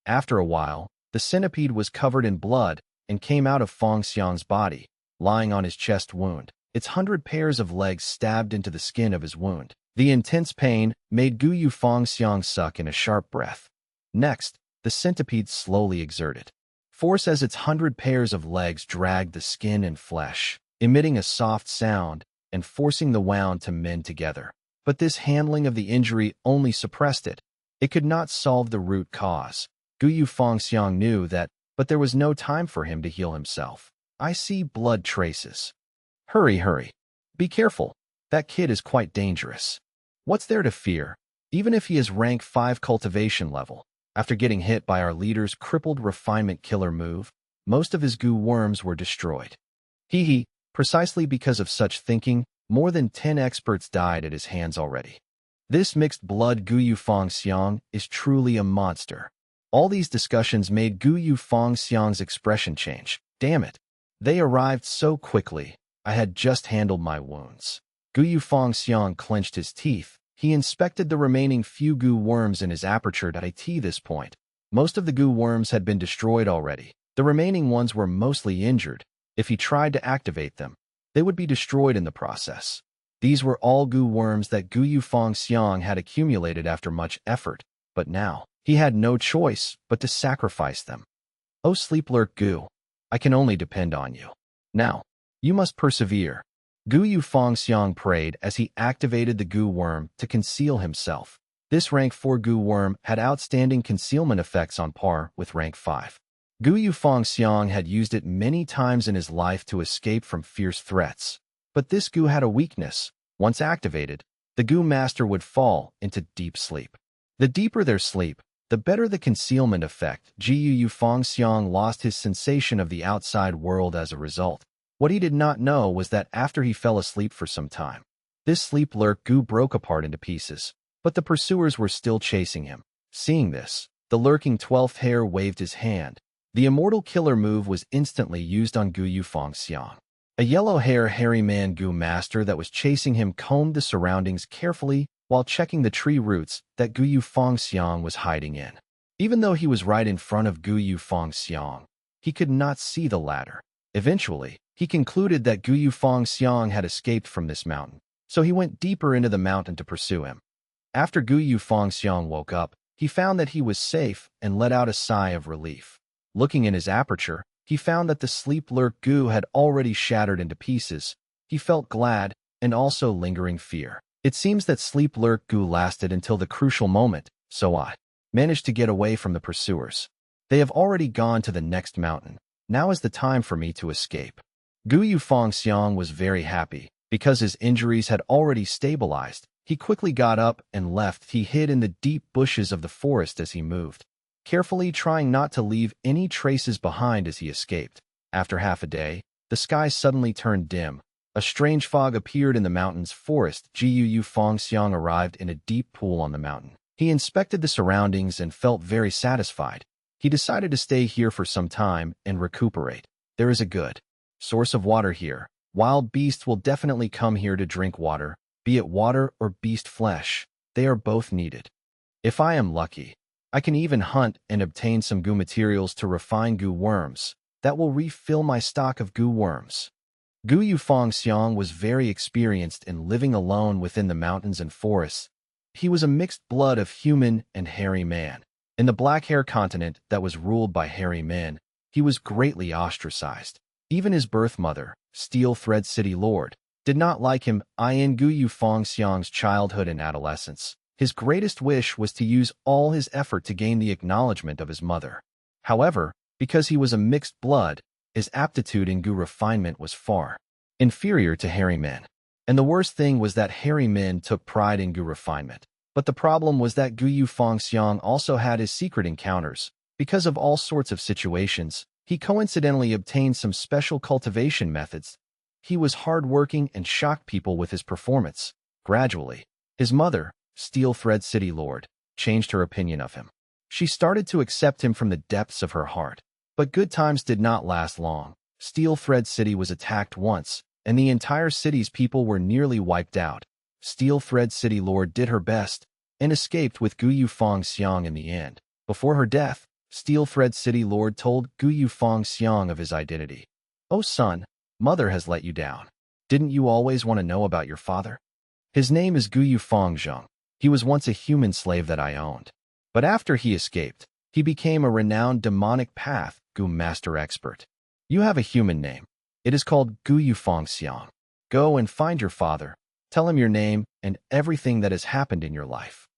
After a while, the centipede was covered in blood and came out of Fang Xiang's body, lying on his chest wound. Its 100 pairs of legs stabbed into the skin of his wound. The intense pain made Gu Yufang Xiang suck in a sharp breath. Next, the centipede slowly exerted force as its 100 pairs of legs dragged the skin and flesh, emitting a soft sound and forcing the wound to mend together. But this handling of the injury only suppressed it. It could not solve the root cause. Gu Yufang Xiang knew that, but there was no time for him to heal himself. I see blood traces. Hurry, hurry. Be careful. That kid is quite dangerous. What's there to fear? Even if he is rank 5 cultivation level, after getting hit by our leader's crippled refinement killer move, most of his Gu worms were destroyed. Precisely because of such thinking, more than 10 experts died at his hands already. This mixed blood Gu Yufang Xiang is truly a monster. All these discussions made Gu Yufang Xiang's expression change. Damn it. They arrived so quickly. I had just handled my wounds. Gu Yufang Xiang clenched his teeth. He inspected the remaining few Gu worms in his aperture. At this point, most of the Gu worms had been destroyed already. The remaining ones were mostly injured. If he tried to activate them, they would be destroyed in the process. These were all Gu worms that Gu Yufang Xiang had accumulated after much effort, but now, he had no choice but to sacrifice them. Oh sleep-lurk Gu, I can only depend on you. Now, you must persevere. Gu Yufang Xiang prayed as he activated the Gu worm to conceal himself. This rank 4 Gu worm had outstanding concealment effects on par with rank 5. Gu Yufang Xiang had used it many times in his life to escape from fierce threats. But this Gu had a weakness. Once activated, the Gu master would fall into deep sleep. The deeper their sleep, the better the concealment effect. Gu Yufang Xiang lost his sensation of the outside world as a result. What he did not know was that after he fell asleep for some time, this sleep-lurk Gu broke apart into pieces. but the pursuers were still chasing him. Seeing this, the lurking 12th hair waved his hand. The immortal killer move was instantly used on Gu Yufangxiang. A yellow-hair hairy man Gu master that was chasing him combed the surroundings carefully while checking the tree roots that Gu Yufangxiang was hiding in. Even though he was right in front of Gu Yufangxiang, he could not see the latter. Eventually, he concluded that Gu Yufangxiang had escaped from this mountain, so he went deeper into the mountain to pursue him. After Gu Yufangxiang woke up, he found that he was safe and let out a sigh of relief. Looking in his aperture, he found that the sleep-lurk Gu had already shattered into pieces. He felt glad and also lingering fear. It seems that sleep-lurk Gu lasted until the crucial moment, so I managed to get away from the pursuers. They have already gone to the next mountain. Now is the time for me to escape. Gu Yufangxiang was very happy. Because his injuries had already stabilized, he quickly got up and left. He hid in the deep bushes of the forest as he moved, carefully trying not to leave any traces behind as he escaped. After half a day, the sky suddenly turned dim. A strange fog appeared in the mountain's forest. Gu Yufangxiang arrived in a deep pool on the mountain. He inspected the surroundings and felt very satisfied. He decided to stay here for some time and recuperate. There is a good source of water here. Wild beasts will definitely come here to drink water, be it water or beast flesh. They are both needed. If I am lucky, I can even hunt and obtain some goo materials to refine goo worms. That will refill my stock of goo worms. Gu Yufangxiang was very experienced in living alone within the mountains and forests. He was a mixed blood of human and hairy man. In the Black Hair continent that was ruled by hairy men, he was greatly ostracized. Even his birth mother, Steel Thread City Lord, did not like him. In Gu Yufangxiang's childhood and adolescence, his greatest wish was to use all his effort to gain the acknowledgement of his mother. However, because he was a mixed blood, his aptitude in Gu refinement was far inferior to hairy men. And the worst thing was that hairy men took pride in Gu refinement. But the problem was that Gu Yufangxiang also had his secret encounters. Because of all sorts of situations, he coincidentally obtained some special cultivation methods. He was hard-working and shocked people with his performance. Gradually, his mother, Steel Thread City Lord, changed her opinion of him. She started to accept him from the depths of her heart. But good times did not last long. Steel Thread City was attacked once, and the entire city's people were nearly wiped out. Steel Thread City Lord did her best and escaped with Gu Yufangxiang in the end. Before her death, Steel Thread City Lord told Gu Yufangxiang of his identity. "Oh son, mother has let you down. Didn't you always want to know about your father? His name is Gu Yufangxiang. He was once a human slave that I owned. But after he escaped, he became a renowned demonic path Gu master expert. You have a human name. It is called Gu Yufangxiang. Go and find your father. Tell him your name and everything that has happened in your life.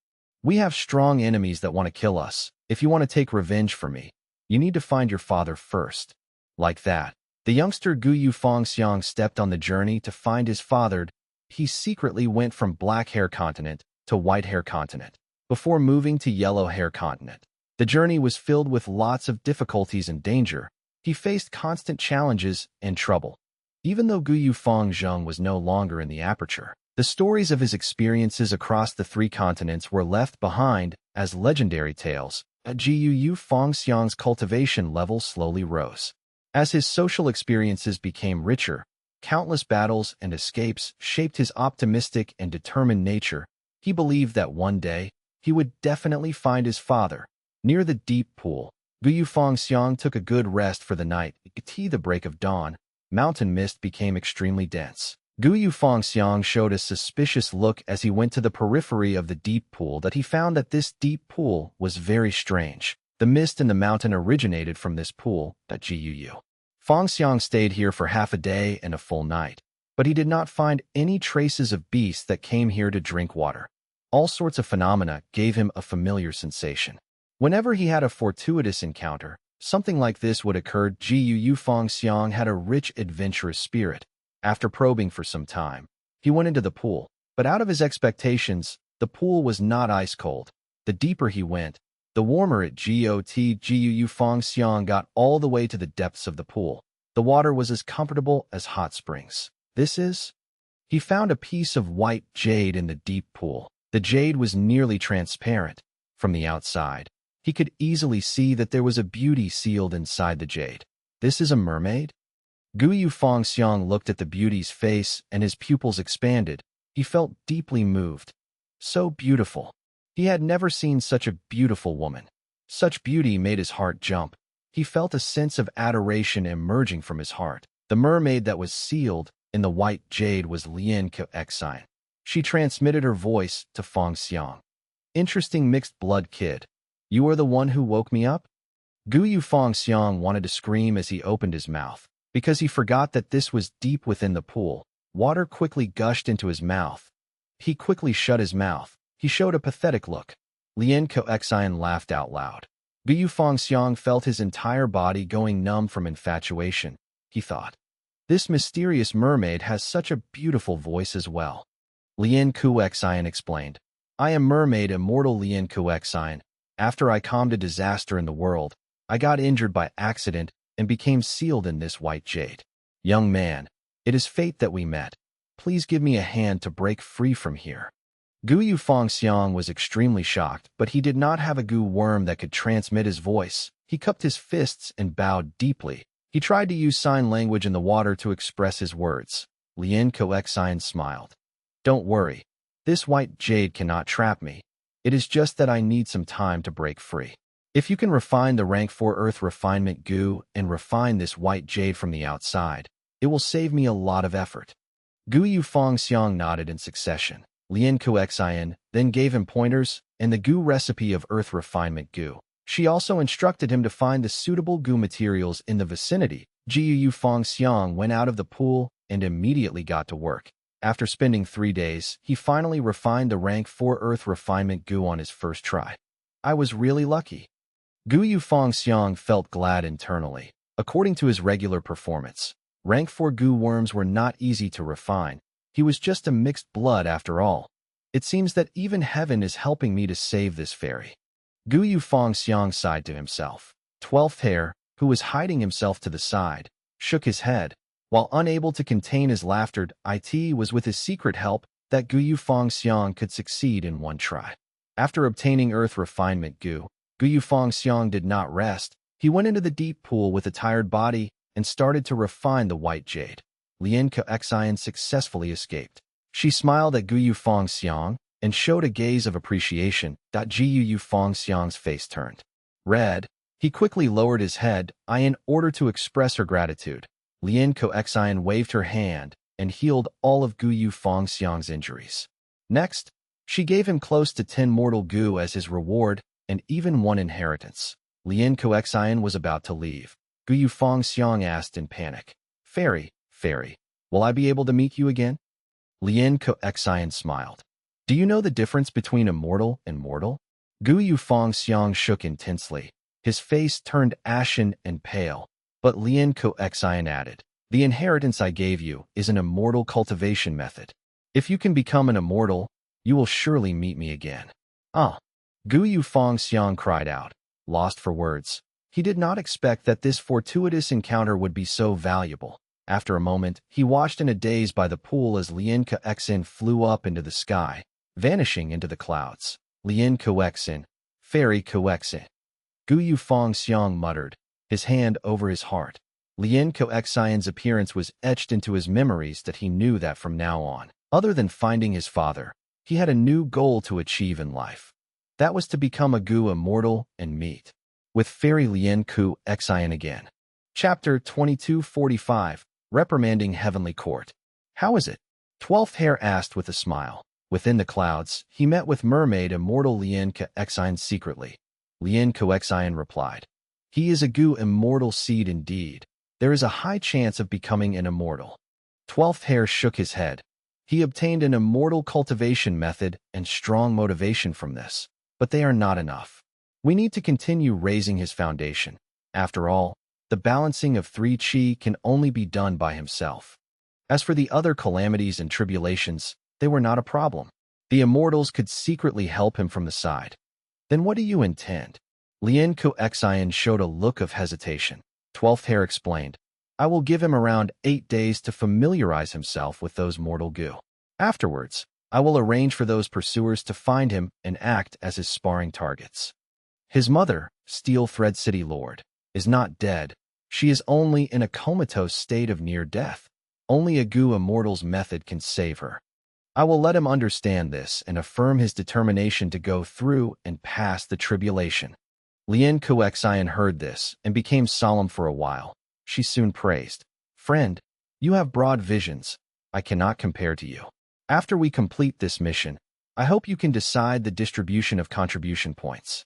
We have strong enemies that want to kill us. If you want to take revenge for me, you need to find your father first." Like that, the youngster Gu Yufangxiang stepped on the journey to find his father. He secretly went from Black Hair Continent to White Hair Continent before moving to Yellow Hair Continent. The journey was filled with lots of difficulties and danger. He faced constant challenges and trouble. Even though Gu Yufangxiang was no longer in the aperture, the stories of his experiences across the 3 continents were left behind as legendary tales. Gu Yufangxiang's cultivation level slowly rose. As his social experiences became richer, countless battles and escapes shaped his optimistic and determined nature. He believed that one day, he would definitely find his father. Near the deep pool, Gu Yufangxiang took a good rest for the night. At the break of dawn, mountain mist became extremely dense. Gu Yufangxiang showed a suspicious look as he went to the periphery of the deep pool that he found that this deep pool was very strange. The mist in the mountain originated from this pool. Gu Fangxiang stayed here for half a day and a full night, but he did not find any traces of beasts that came here to drink water. All sorts of phenomena gave him a familiar sensation. Whenever he had a fortuitous encounter, something like this would occur. Gu Yufangxiang had a rich, adventurous spirit. After probing for some time, he went into the pool, but out of his expectations, the pool was not ice cold. The deeper he went, the warmer it got. Gu Yufangxiang got all the way to the depths of the pool. The water was as comfortable as hot springs. He found a piece of white jade in the deep pool. The jade was nearly transparent. From the outside, he could easily see that there was a beauty sealed inside the jade. This is a mermaid? Gu Yufeng Xiang looked at the beauty's face and his pupils expanded. He felt deeply moved. So beautiful. He had never seen such a beautiful woman. Such beauty made his heart jump. He felt a sense of adoration emerging from his heart. The mermaid that was sealed in the white jade was Lien Ke. She transmitted her voice to Feng Xiang. Interesting mixed blood kid. You are the one who woke me up? Gu Yufeng Xiang wanted to scream as he opened his mouth, because he forgot that this was deep within the pool. Water quickly gushed into his mouth. He quickly shut his mouth. He showed a pathetic look. Lien Ke laughed out loud. Gu Yufeng Xiang felt his entire body going numb from infatuation. He thought, this mysterious mermaid has such a beautiful voice as well. Lien Ke explained, I am mermaid immortal Lien Ke. After I calmed a disaster in the world, I got injured by accident and became sealed in this white jade. Young man, it is fate that we met. Please give me a hand to break free from here. Gu Yufeng Xiang was extremely shocked, but he did not have a gu worm that could transmit his voice. He cupped his fists and bowed deeply. He tried to use sign language in the water to express his words. Lien Ke smiled. Don't worry. This white jade cannot trap me. It is just that I need some time to break free. If you can refine the rank 4 earth refinement gu and refine this white jade from the outside, it will save me a lot of effort. Gu Yufeng Xiang nodded in succession. Lien Ke then gave him pointers and the gu recipe of earth refinement gu. She also instructed him to find the suitable gu materials in the vicinity. Gu Yufeng Xiang went out of the pool and immediately got to work. After spending 3 days, he finally refined the rank 4 earth refinement gu on his first try. I was really lucky. Gu Yufeng Xiang felt glad internally. According to his regular performance, rank 4 gu worms were not easy to refine. He was just a mixed blood after all. It seems that even heaven is helping me to save this fairy. Gu Yufeng Xiang sighed to himself. 12th Hair, who was hiding himself to the side, shook his head. While unable to contain his laughter, it was with his secret help that Gu Yufeng Xiang could succeed in one try. After obtaining earth refinement gu, Gu Yufeng Xiang did not rest. He went into the deep pool with a tired body and started to refine the white jade. Lien Ke successfully escaped. She smiled at Gu Yufeng Xiang and showed a gaze of appreciation. Gu Yufeng Xiang's face turned red. He quickly lowered his head in order to express her gratitude. Lien Ke waved her hand and healed all of Gu Yufeng Xiang's injuries. Next, she gave him close to 10 mortal gu as his reward and even 1 inheritance. Lien Ke was about to leave. Gu Yufeng Xiang asked in panic, Fairy, will I be able to meet you again? Lien Ke smiled. Do you know the difference between immortal and mortal? Gu Yufeng Xiang shook intensely. His face turned ashen and pale. But Lien Ke added, the inheritance I gave you is an immortal cultivation method. If you can become an immortal, you will surely meet me again. Gu Yufeng Xiang cried out, lost for words. He did not expect that this fortuitous encounter would be so valuable. After a moment, he watched in a daze by the pool as Lien Ke flew up into the sky, vanishing into the clouds. Lien Ke, Fairy Ke. Gu Yufeng Xiang muttered, his hand over his heart. Lien Ke appearance was etched into his memories that he knew that from now on, other than finding his father, he had a new goal to achieve in life. That was to become a gu immortal and meet with Fairy Lien Ke again. Chapter 2245, Reprimanding Heavenly Court. How is it? 12th Hair asked with a smile. Within the clouds, he met with mermaid immortal Lien Ke secretly. Lien Ke replied, he is a gu immortal seed indeed. There is a high chance of becoming an immortal. 12th Hair shook his head. He obtained an immortal cultivation method and strong motivation from this, but they are not enough. We need to continue raising his foundation. After all, the balancing of 3 chi can only be done by himself. As for the other calamities and tribulations, they were not a problem. The immortals could secretly help him from the side. Then what do you intend? Lien Ke showed a look of hesitation. 12th Hair explained, I will give him around 8 days to familiarize himself with those mortal gu. Afterwards, I will arrange for those pursuers to find him and act as his sparring targets. His mother, Steel Thread City Lord, is not dead. She is only in a comatose state of near death. Only a Gu Immortal's method can save her. I will let him understand this and affirm his determination to go through and pass the tribulation. Lien Kuexian heard this and became solemn for a while. She soon praised, "Friend, you have broad visions. I cannot compare to you. After we complete this mission, I hope you can decide the distribution of contribution points."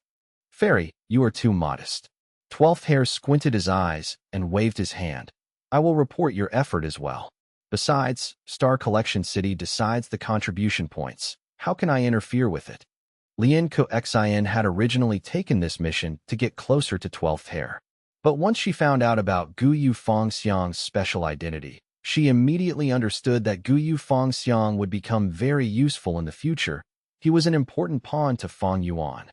"Fairy, you are too modest." 12th Hair squinted his eyes and waved his hand. "I will report your effort as well. Besides, Star Collection City decides the contribution points. How can I interfere with it?" Lien Kuexian had originally taken this mission to get closer to 12th Hair. But once she found out about Guyu Fengxiang's special identity, she immediately understood that Guyu Fengxiang would become very useful in the future. He was an important pawn to Fang Yuan.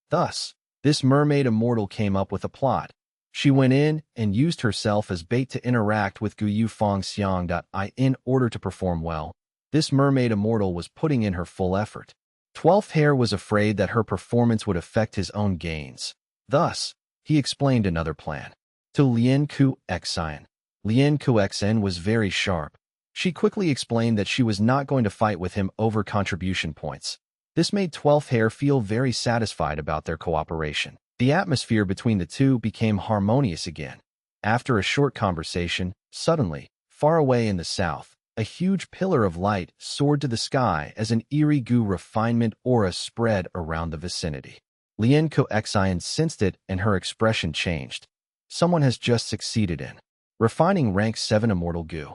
Thus, this mermaid immortal came up with a plot. She went in and used herself as bait to interact with Guyu Fengxiang. In order to perform well, this mermaid immortal was putting in her full effort. 12th Hair was afraid that her performance would affect his own gains. Thus, he explained another plan to Lien Kuexian. Lien Kuexian was very sharp. She quickly explained that she was not going to fight with him over contribution points. This made 12th Hair feel very satisfied about their cooperation. The atmosphere between the two became harmonious again. After a short conversation, suddenly, far away in the south, a huge pillar of light soared to the sky as an eerie Gu refinement aura spread around the vicinity. Lien Kuexian sensed it and her expression changed. Someone has just succeeded in refining rank 7 immortal Gu.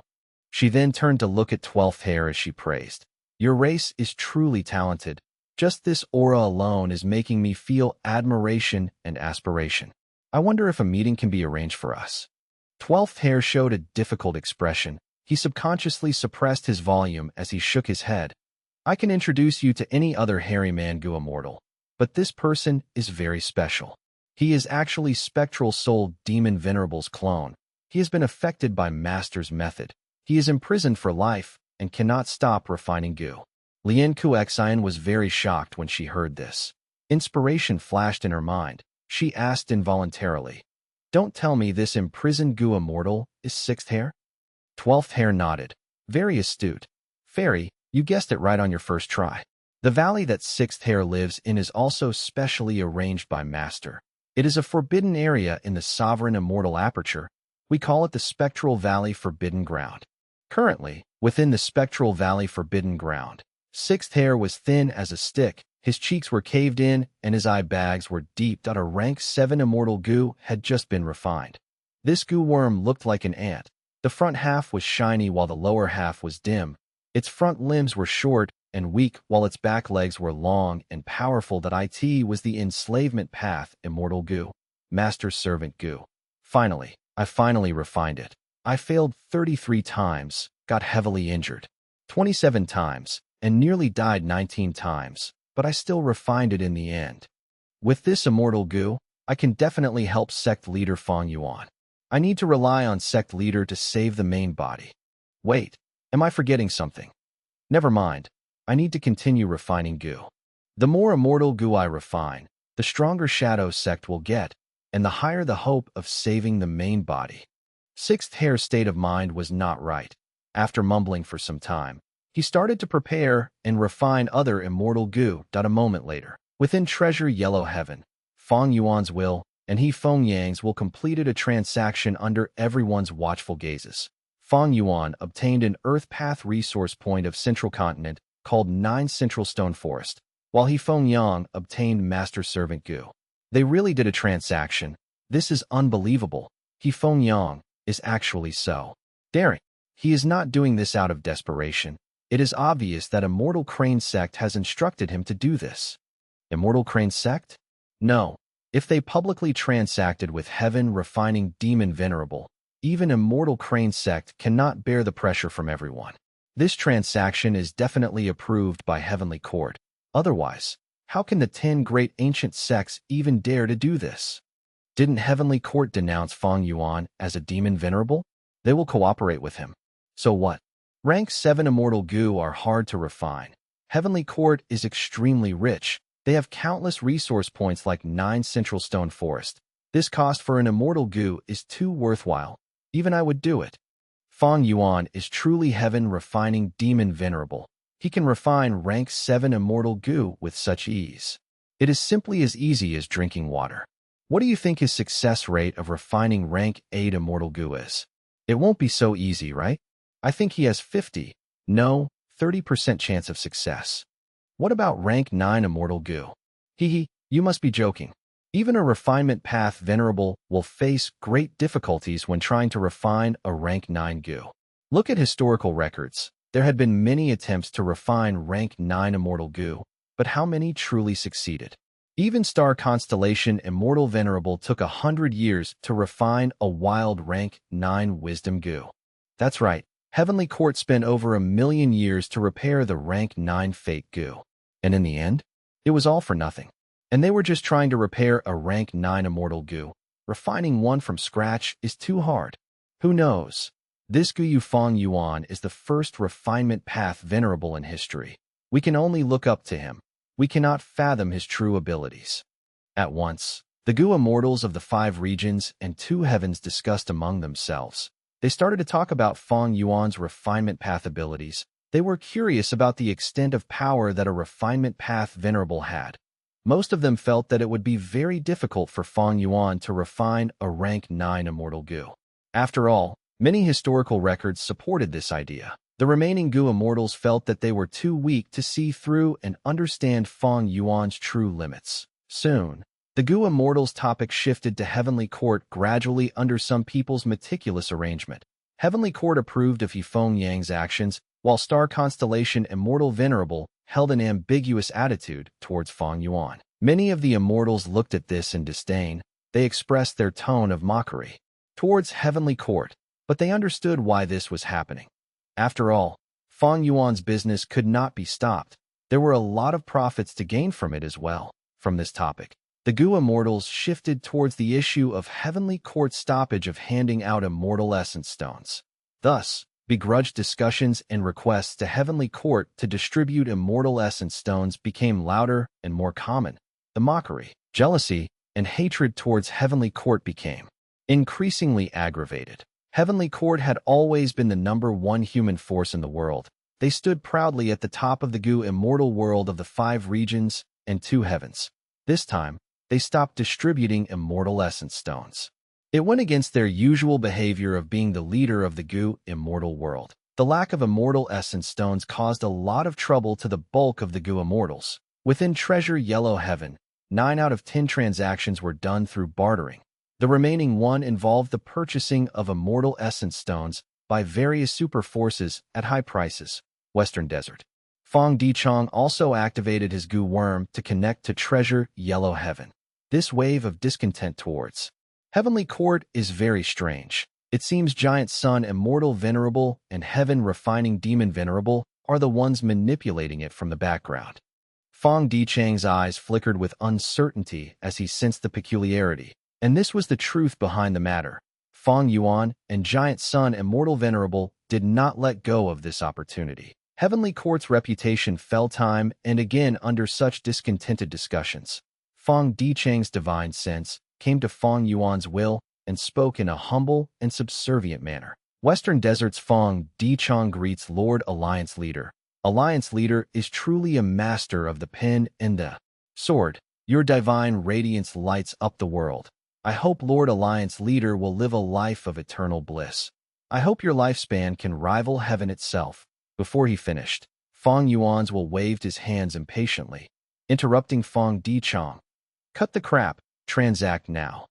She then turned to look at 12th Hair as she praised. "Your race is truly talented. Just this aura alone is making me feel admiration and aspiration. I wonder if a meeting can be arranged for us." 12th Hair showed a difficult expression. He subconsciously suppressed his volume as he shook his head. "I can introduce you to any other hairy man Gu immortal, but this person is very special. He is actually Spectral Soul Demon Venerable's clone. He has been affected by Master's method. He is imprisoned for life and cannot stop refining Gu." Lien Kuexian was very shocked when she heard this. Inspiration flashed in her mind. She asked involuntarily, "Don't tell me this imprisoned Gu immortal is 6th Hair?" 12th Hair nodded. "Very astute. Fairy, you guessed it right on your first try. The valley that 6th Hair lives in is also specially arranged by Master. It is a forbidden area in the Sovereign Immortal Aperture. We call it the Spectral Valley Forbidden Ground. Currently, within the Spectral Valley Forbidden Ground, 6th Hair was thin as a stick, his cheeks were caved in, and his eye bags were deep. A rank 7 immortal Gu had just been refined. This Gu worm looked like an ant. The front half was shiny while the lower half was dim. Its front limbs were short and weak while its back legs were long and powerful. It was the enslavement path immortal Gu. Master's servant Gu. I finally refined it. I failed 33 times, got heavily injured 27 times, and nearly died 19 times, but I still refined it in the end. With this immortal Gu, I can definitely help sect leader Fang Yuan. I need to rely on sect leader to save the main body. Wait, am I forgetting something? Never mind, I need to continue refining Gu. The more immortal Gu I refine, the stronger Shadow Sect will get, and the higher the hope of saving the main body." 6th Hair's state of mind was not right. After mumbling for some time, he started to prepare and refine other immortal Gu. A moment later, within Treasure Yellow Heaven, Fang Yuan's will and he Feng Yang's will completed a transaction under everyone's watchful gazes. Fang Yuan obtained an Earth Path resource point of Central Continent called 9 Central Stone Forest, while he Feng Yang obtained Master Servant Gu. They really did a transaction. This is unbelievable. He Feng Yang is actually so daring. He is not doing this out of desperation. It is obvious that Immortal Crane Sect has instructed him to do this. Immortal Crane Sect? No. If they publicly transacted with Heaven refining Demon Venerable, even Immortal Crane Sect cannot bear the pressure from everyone. This transaction is definitely approved by Heavenly Court. Otherwise, how can the 10 great ancient sects even dare to do this? Didn't Heavenly Court denounce Fang Yuan as a Demon Venerable? They will cooperate with him. So what? Rank 7 Immortal Gu are hard to refine. Heavenly Court is extremely rich. They have countless resource points like 9 central stone forest. This cost for an immortal goo is too worthwhile. Even I would do it. Fang Yuan is truly heaven refining demon venerable. He can refine rank 7 immortal goo with such ease. It is simply as easy as drinking water. What do you think his success rate of refining rank 8 immortal goo is? It won't be so easy, right? I think he has 30% chance of success. What about rank 9 immortal goo? You must be joking. Even a refinement path venerable will face great difficulties when trying to refine a rank 9 goo. Look at historical records. There had been many attempts to refine rank 9 immortal goo, but how many truly succeeded? Even star constellation immortal venerable took 100 years to refine a wild rank 9 wisdom goo. That's right, Heavenly Court spent over 1,000,000 years to repair the rank 9 fake goo. And in the end, it was all for nothing. And they were just trying to repair a rank 9 immortal goo. Refining one from scratch is too hard. Who knows? This Guyu Fang Yuan is the first refinement path venerable in history. We can only look up to him. We cannot fathom his true abilities. At once, the Gu immortals of the 5 regions and 2 heavens discussed among themselves. They started to talk about Fang Yuan's refinement path abilities. They were curious about the extent of power that a refinement path venerable had. Most of them felt that it would be very difficult for Fang Yuan to refine a rank 9 immortal Gu. After all, many historical records supported this idea. The remaining Gu immortals felt that they were too weak to see through and understand Fang Yuan's true limits. Soon, the Gu immortals' topic shifted to Heavenly Court gradually under some people's meticulous arrangement. Heavenly Court approved of Feng Yang's actions, while Star Constellation Immortal Venerable held an ambiguous attitude towards Fang Yuan. Many of the immortals looked at this in disdain. They expressed their tone of mockery towards Heavenly Court, but they understood why this was happening. After all, Fang Yuan's business could not be stopped. There were a lot of profits to gain from it as well. From this topic, the Gu immortals shifted towards the issue of Heavenly Court's stoppage of handing out immortal essence stones. Thus, begrudged discussions and requests to Heavenly Court to distribute immortal essence stones became louder and more common. The mockery, jealousy, and hatred towards Heavenly Court became increasingly aggravated. Heavenly Court had always been the #1 human force in the world. They stood proudly at the top of the Gu immortal world of the 5 regions and 2 heavens. This time, they stopped distributing immortal essence stones. It went against their usual behavior of being the leader of the Gu immortal world. The lack of immortal essence stones caused a lot of trouble to the bulk of the Gu immortals. Within Treasure Yellow Heaven, 9 out of 10 transactions were done through bartering. The remaining 1 involved the purchasing of immortal essence stones by various super forces at high prices. Western Desert. Fang Dichong also activated his Gu worm to connect to Treasure Yellow Heaven. This wave of discontent towards Heavenly Court is very strange. It seems Giant Sun Immortal Venerable and Heaven Refining Demon Venerable are the ones manipulating it from the background. Fang Dichang's eyes flickered with uncertainty as he sensed the peculiarity. And this was the truth behind the matter. Fang Yuan and Giant Sun Immortal Venerable did not let go of this opportunity. Heavenly Court's reputation fell time and again under such discontented discussions. Fang Dichang's divine sense came to Fang Yuan's will and spoke in a humble and subservient manner. Western Desert's Fang Dichang greets Lord Alliance Leader. Alliance Leader is truly a master of the pen and the sword. Your divine radiance lights up the world. I hope Lord Alliance Leader will live a life of eternal bliss. I hope your lifespan can rival heaven itself. Before he finished, Fang Yuan's will waved his hands impatiently, interrupting Fang Dichang. Cut the crap, transact now.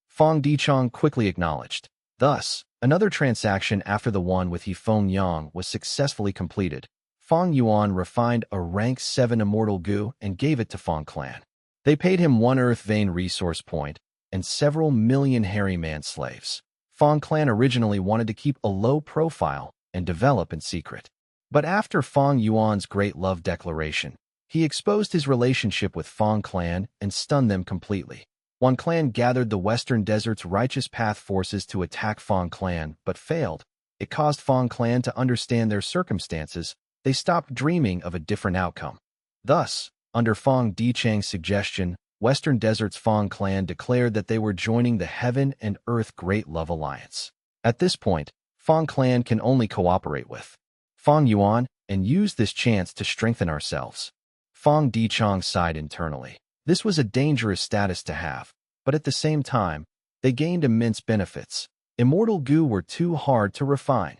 Fang Dichang quickly acknowledged. Thus, another transaction after the one with Feng Yang was successfully completed. Fang Yuan refined a rank 7 immortal Gu and gave it to Fang Clan. They paid him 1 Earth Vein resource point and several million hairy man slaves. Fang Clan originally wanted to keep a low profile and develop in secret. But after Fang Yuan's great love declaration, he exposed his relationship with Fang Clan and stunned them completely. One clan gathered the Western Desert's Righteous Path forces to attack Fang Clan, but failed. It caused Fang Clan to understand their circumstances, They stopped dreaming of a different outcome. Thus, under Fang Dichang's suggestion, Western Desert's Fang clan declared that they were joining the Heaven and Earth Great Love Alliance. At this point, Fang clan can only cooperate with Fang Yuan and use this chance to strengthen ourselves. Fang Dichang sighed internally. This was a dangerous status to have, but at the same time, they gained immense benefits. Immortal goo were too hard to refine.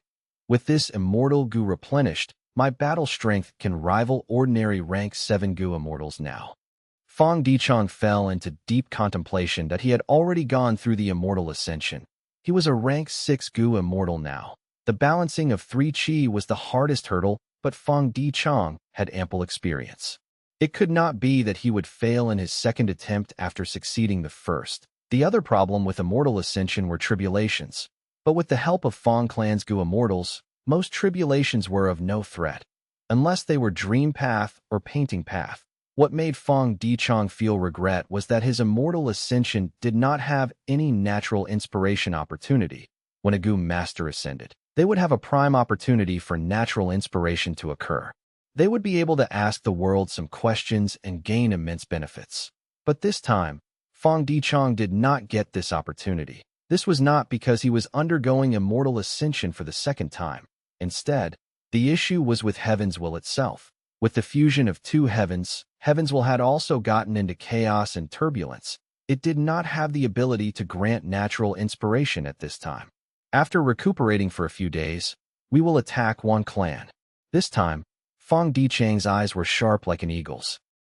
With this immortal goo replenished, my battle strength can rival ordinary rank 7 goo immortals now. Fang Dichang fell into deep contemplation that he had already gone through the immortal ascension. He was a rank 6 goo immortal now. The balancing of 3 chi was the hardest hurdle, but Fang Dichang had ample experience. It could not be that he would fail in his second attempt after succeeding the first. The other problem with immortal ascension were tribulations. But with the help of Fang clan's goo immortals, most tribulations were of no threat, unless they were dream path or painting path. What made Fang Dichang feel regret was that his immortal ascension did not have any natural inspiration opportunity. When a goo master ascended, they would have a prime opportunity for natural inspiration to occur. They would be able to ask the world some questions and gain immense benefits. But this time, Fang Dichang did not get this opportunity. This was not because he was undergoing immortal ascension for the second time. Instead, the issue was with Heaven's will itself. With the fusion of 2 heavens, Heaven's will had also gotten into chaos and turbulence. It did not have the ability to grant natural inspiration at this time. After recuperating for a few days, we will attack one clan. This time, Fang Dichang's eyes were sharp like an eagle's.